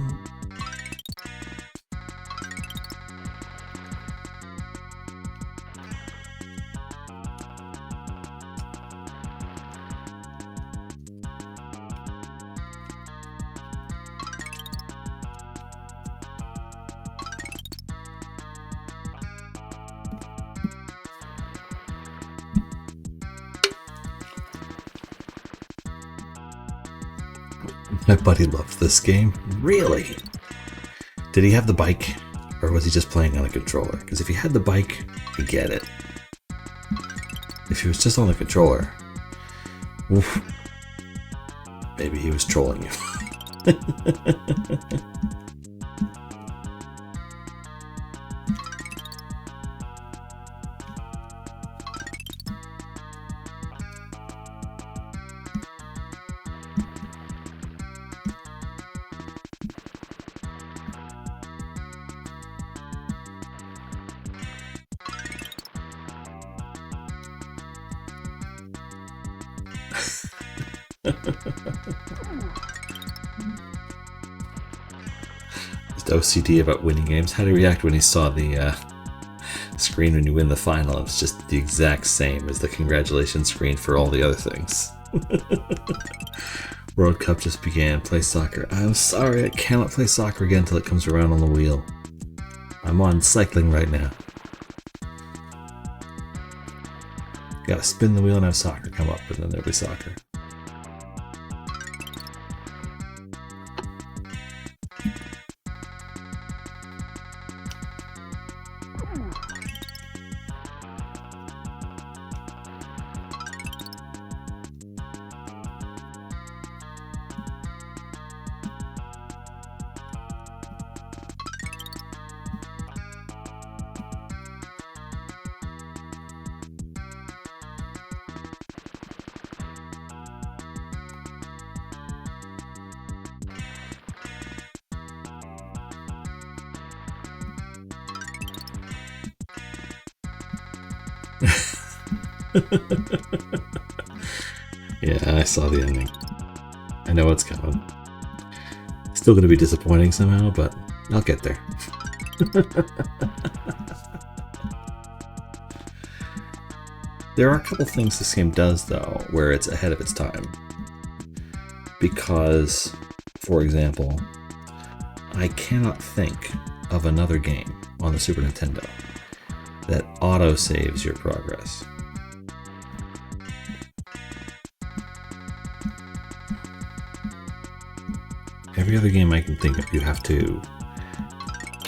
My buddy loved this game. Really? Did he have the bike? Or was he just playing on a controller? Because if he had the bike, I get it. If he was just on the controller, oof, maybe he was trolling you. Just OCD about winning games. How do you react when you saw the screen when you win the final? It was just the exact same as the congratulations screen for all the other things. World Cup just began. Play soccer. I'm sorry, I cannot play soccer again until it comes around on the wheel. I'm on cycling right now. Gotta spin the wheel and have soccer come up, and then there'll be soccer. Yeah, I saw the ending. I know it's coming. Still going to be disappointing somehow, but I'll get there. There are a couple things this game does, though, where it's ahead of its time. Because, for example, I cannot think of another game on the Super Nintendo that auto-saves your progress. Every other game I can think of, you have to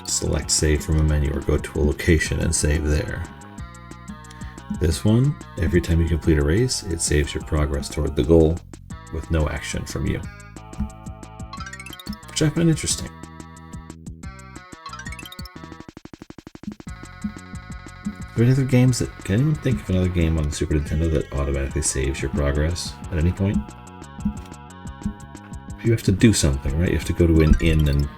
select save from a menu or go to a location and save there. This one, every time you complete a race, it saves your progress toward the goal with no action from you. Which I find interesting. Are there any other games that... Can anyone think of another game on the Super Nintendo that automatically saves your progress at any point? You have to do something, right? You have to go to an inn in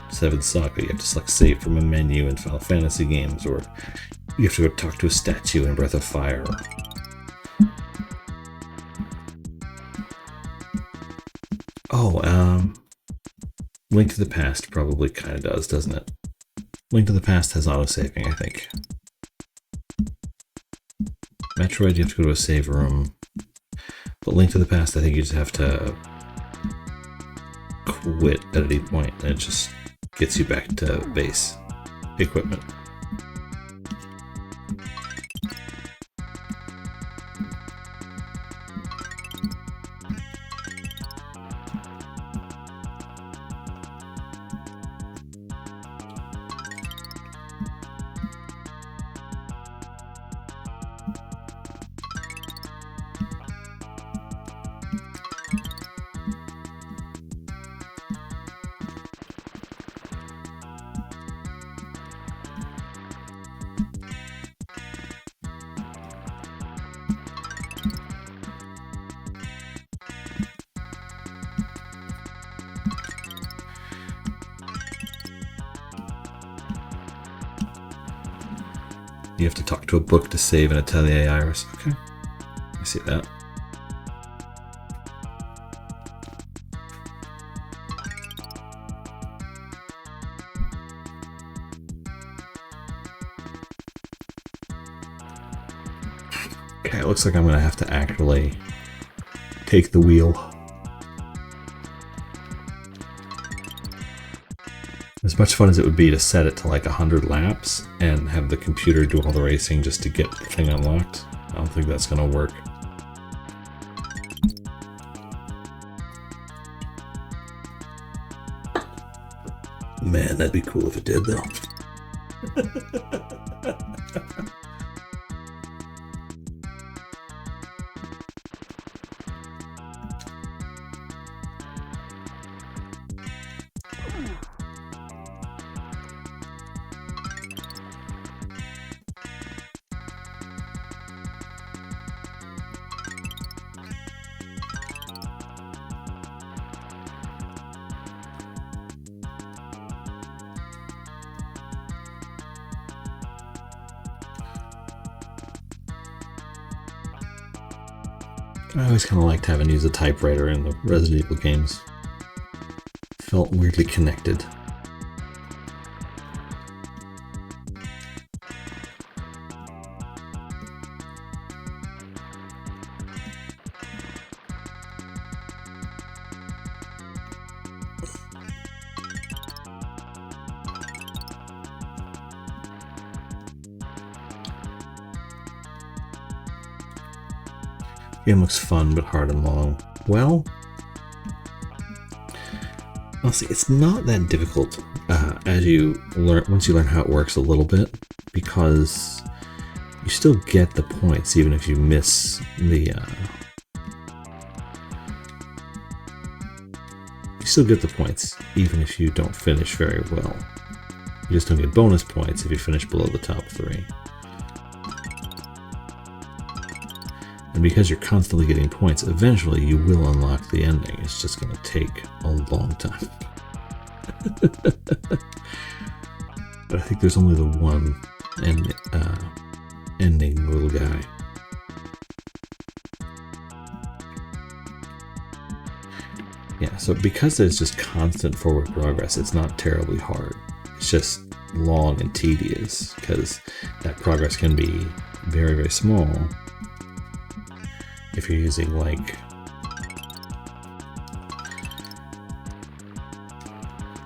Seven Saga. You have to select save from a menu in Final Fantasy games, or you have to go talk to a statue in Breath of Fire. Oh, Link to the Past probably kind of does, doesn't it? Link to the Past has auto-saving, I think. Metroid, you have to go to a save room. But Link to the Past, I think you just have to quit at any point, and it just gets you back to base equipment. You have to talk to a book to save an Atelier Iris. Okay, I see that. Okay, it looks like I'm going to have to actually take the wheel. As much fun as it would be to set it to like 100 laps and have the computer do all the racing just to get the thing unlocked, I don't think that's going to work. Man, that'd be cool if it did, though. I always kind of liked having to use a typewriter in the Resident Evil games. Felt weirdly connected. Game looks fun, but hard and long. Well, honestly, it's not that difficult as you learn. Once you learn how it works a little bit, because you still get the points even if you miss the. You still get the points even if you don't finish very well. You just don't get bonus points if you finish below the top 3. And because you're constantly getting points, eventually you will unlock the ending. It's just going to take a long time. But I think there's only the one ending little guy. Yeah, so because there's just constant forward progress, it's not terribly hard. It's just long and tedious because that progress can be very, very small if you're using like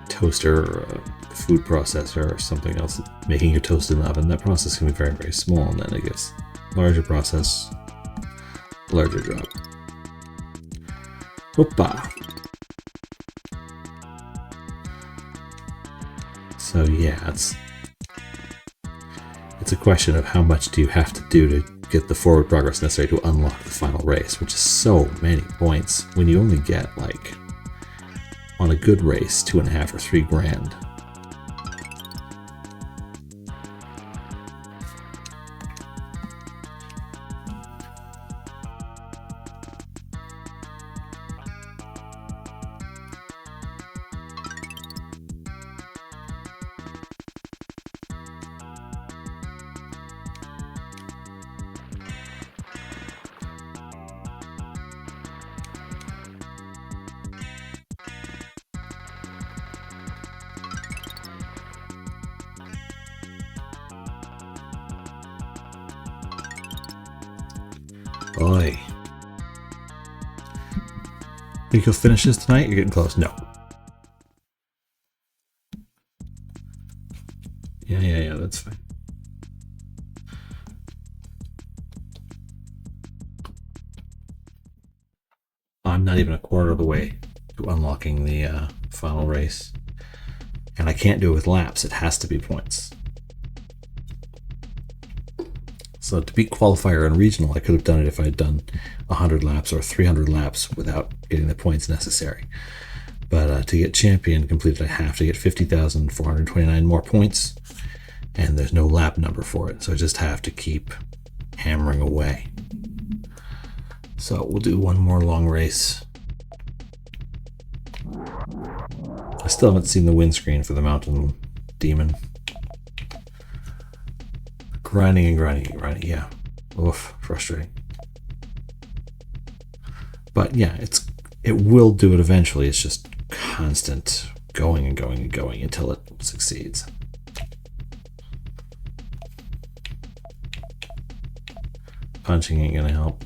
toaster or a food processor or something else, making your toast in the oven. That process can be very, very small, and then it gets larger process, larger drop. Whoopa! So yeah, it's a question of how much do you have to do to get the forward progress necessary to unlock the final race, which is so many points when you only get, like, on a good race, 2.5 or 3 grand. Oi. Think you'll finish this tonight? You're getting close. No. Yeah, that's fine. I'm not even a quarter of the way to unlocking the final race. And I can't do it with laps. It has to be points. So to beat qualifier and regional, I could have done it if I had done 100 laps or 300 laps without getting the points necessary. But to get champion completed, I have to get 50,429 more points, and there's no lap number for it. So I just have to keep hammering away. So we'll do one more long race. I still haven't seen the windscreen for the Mountain Demon. Grinding. Yeah. Oof, frustrating. But yeah, it will do it eventually. It's just constant going until it succeeds. Punching ain't gonna help.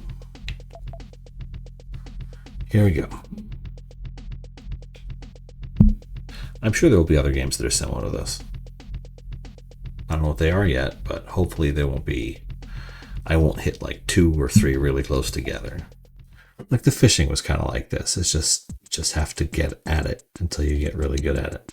Here we go. I'm sure there will be other games that are similar to this. I don't know what they are yet, but hopefully there won't be. I won't hit like 2 or 3 really close together. Like the fishing was kind of like this. It's just have to get at it until you get really good at it.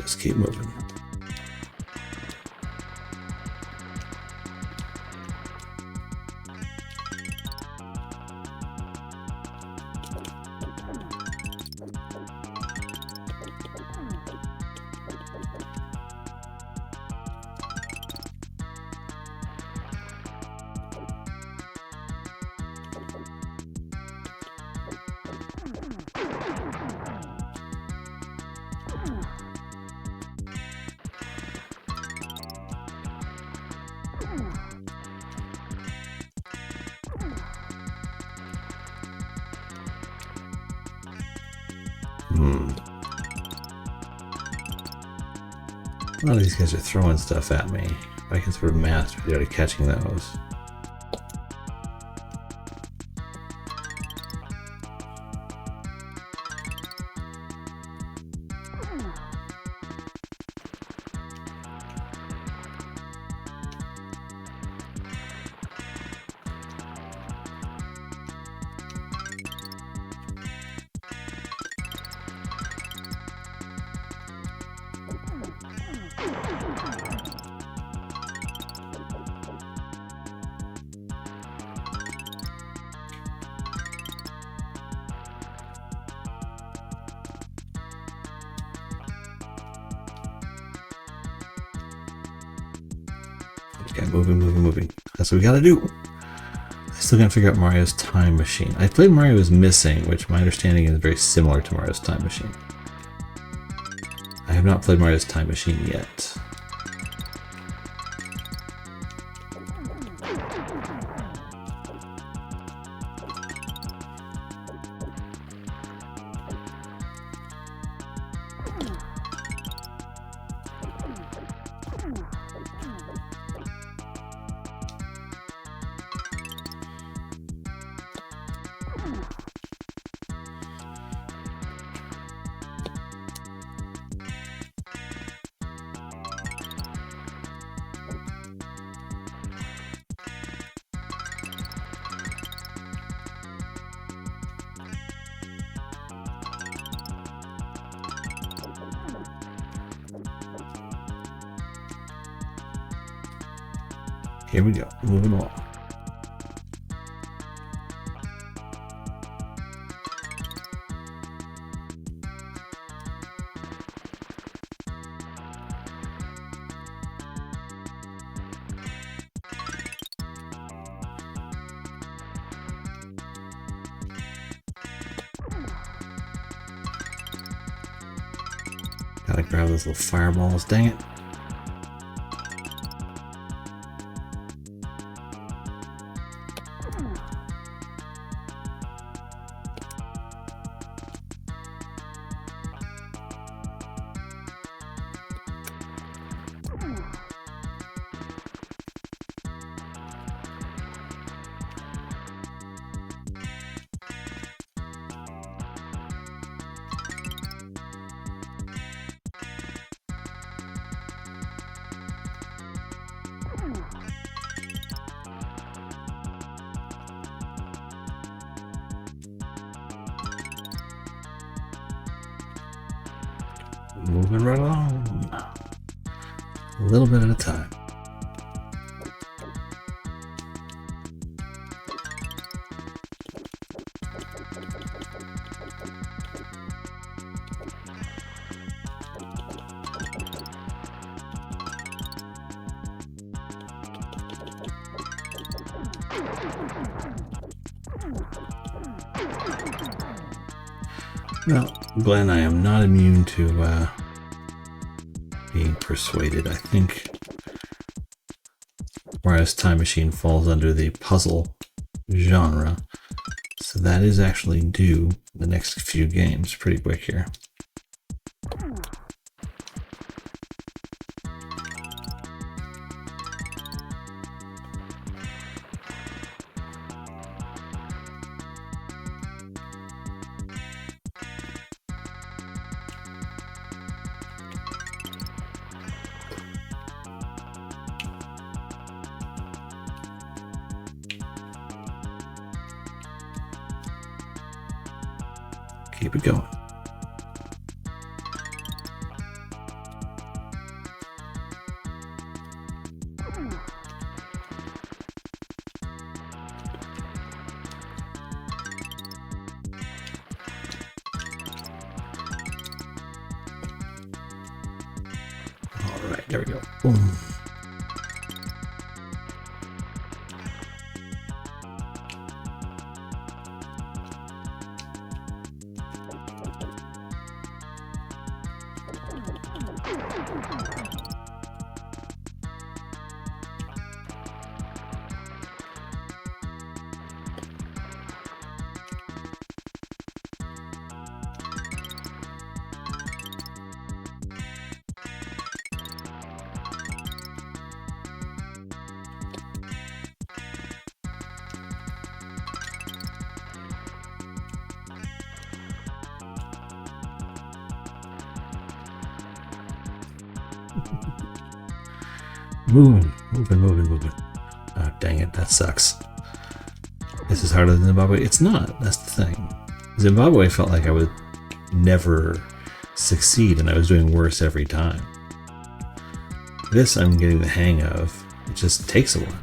Just keep moving. A lot of these guys are throwing stuff at me. If I can sort of master the art of catching those. Okay, moving. That's what we gotta do. I still gotta figure out Mario's Time Machine. I played Mario is Missing, which my understanding is very similar to Mario's Time Machine. I have not played Mario's Time Machine yet. Here we go, moving along. Gotta grab those little fireballs, dang it. Moving right along, a little bit at a time. Well, Glenn, I am not immune to being persuaded. I think Mario's Time Machine falls under the puzzle genre, so that is actually due the next few games pretty quick here. Keep it going. There we go. Boom. Moving. Oh, dang it, that sucks. This is harder than Zimbabwe. It's not, that's the thing. Zimbabwe felt like I would never succeed and I was doing worse every time. This I'm getting the hang of. It just takes a while.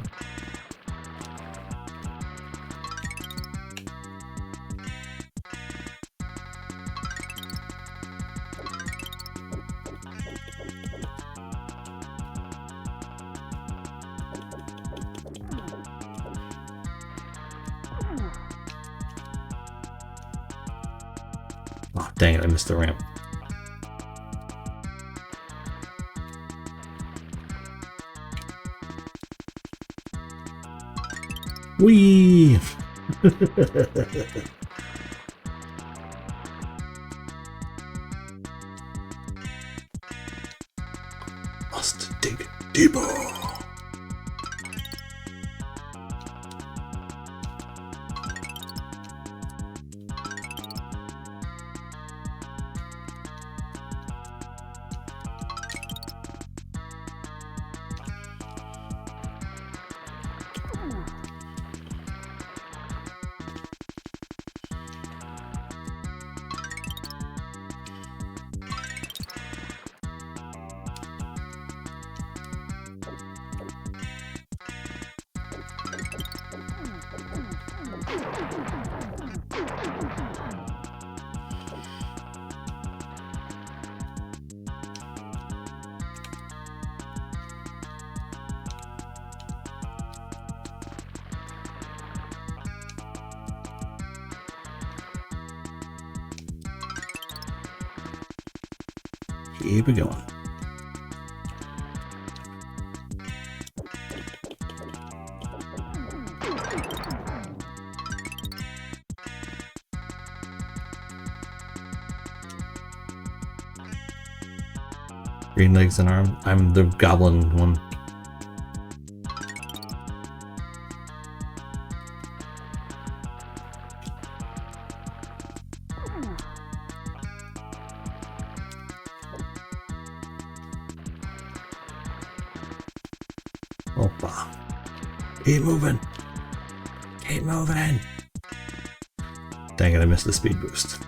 Oh, dang it, I missed the ramp. Whee! Must dig deeper. Keep it going. Green legs and arm. I'm the goblin one. Opa. Keep moving. Keep moving. Dang it, I missed the speed boost.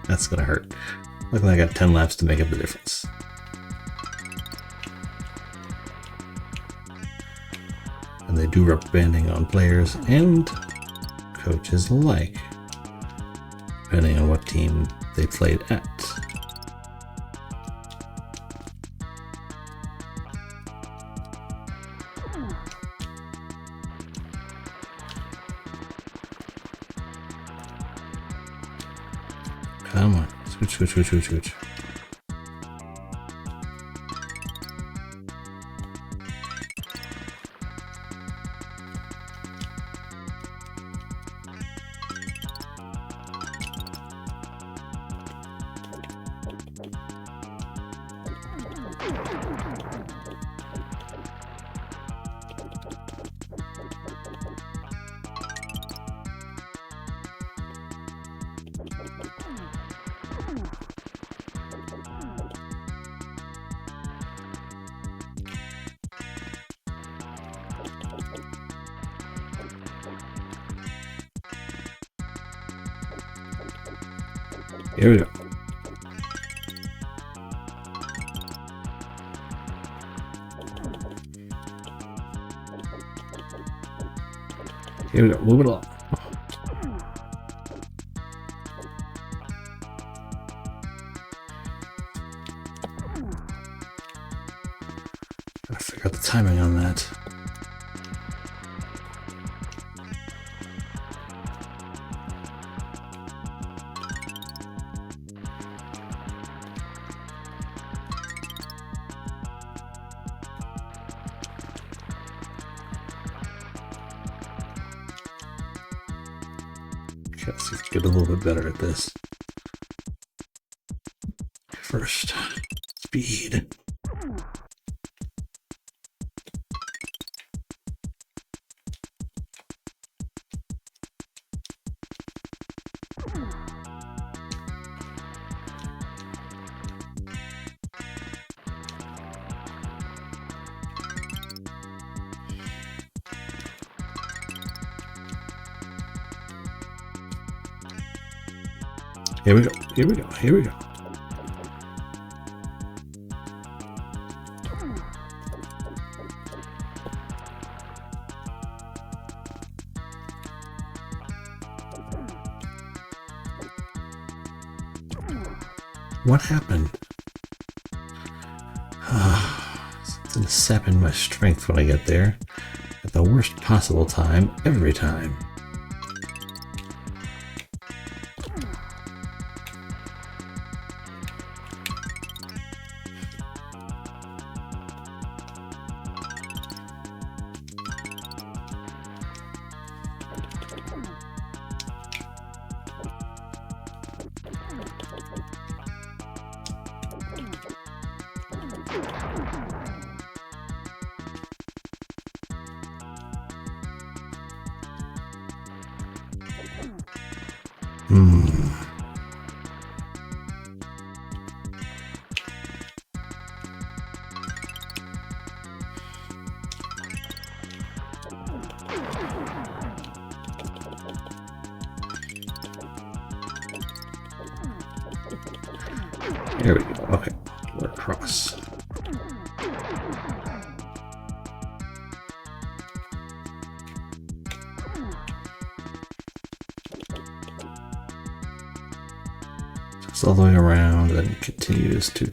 That's gonna hurt. Luckily I got 10 laps to make up the difference. And they do rubber banding on players and coaches alike, depending on what team they played at. Come on, switch. Here we go. Here we go. Move it along. timing on that. Okay, let's get a little bit better at this. First, speed. Here we go, here we go, here we go. What happened? It's gonna sap in my strength when I get there. At the worst possible time, every time. There we go. Okay, we're across. Just all the way around, then continues to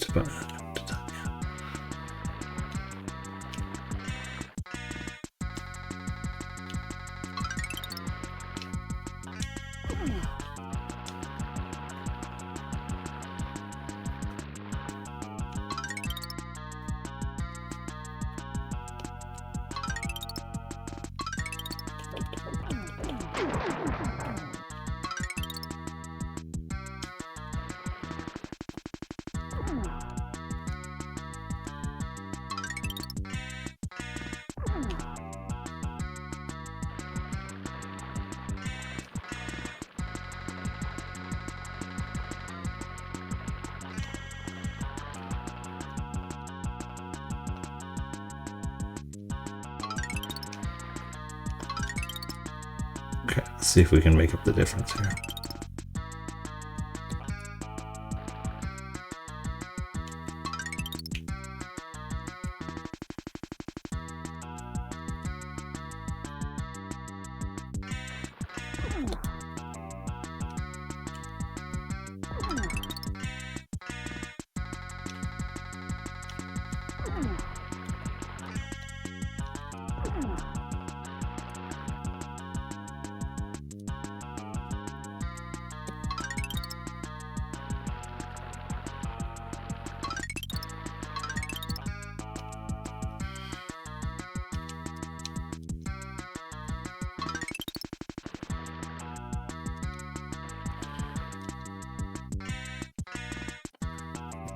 Okay, let's see if we can make up the difference here.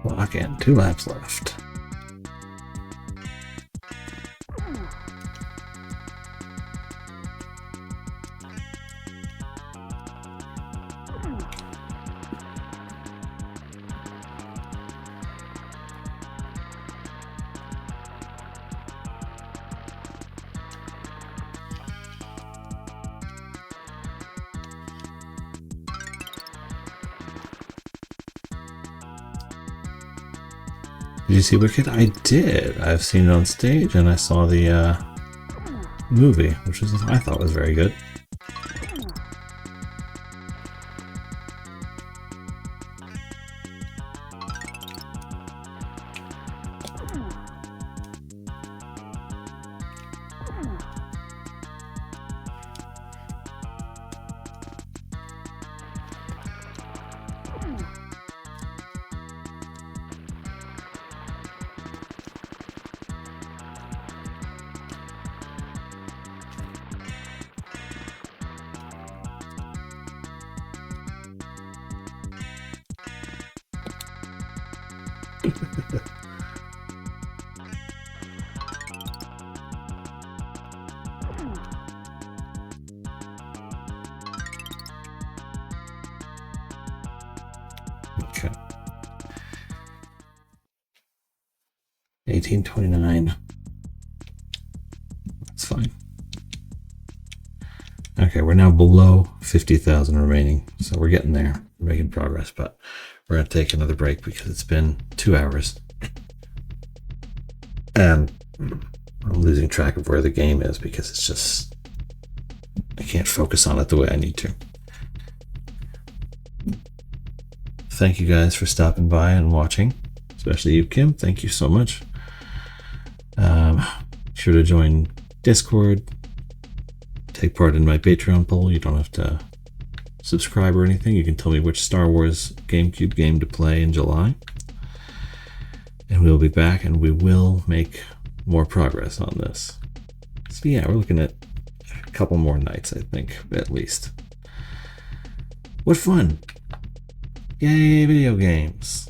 Well, again, 2 laps left. Did you see Wicked? I did. I've seen it on stage, and I saw the movie, which I thought was very good. Okay. 1829. That's fine. Okay, we're now below 50,000 remaining, so we're getting there. We're making progress, but we're going to take another break because it's been 2 hours. And I'm losing track of where the game is because it's just, I can't focus on it the way I need to. Thank you guys for stopping by and watching, especially you, Kim. Thank you so much. Sure to join Discord. Take part in my Patreon poll. You don't have to subscribe or anything. You can tell me which Star Wars GameCube game to play in July. And we'll be back and we will make more progress on this. So yeah, we're looking at a couple more nights, I think, at least. What fun! Yay, video games!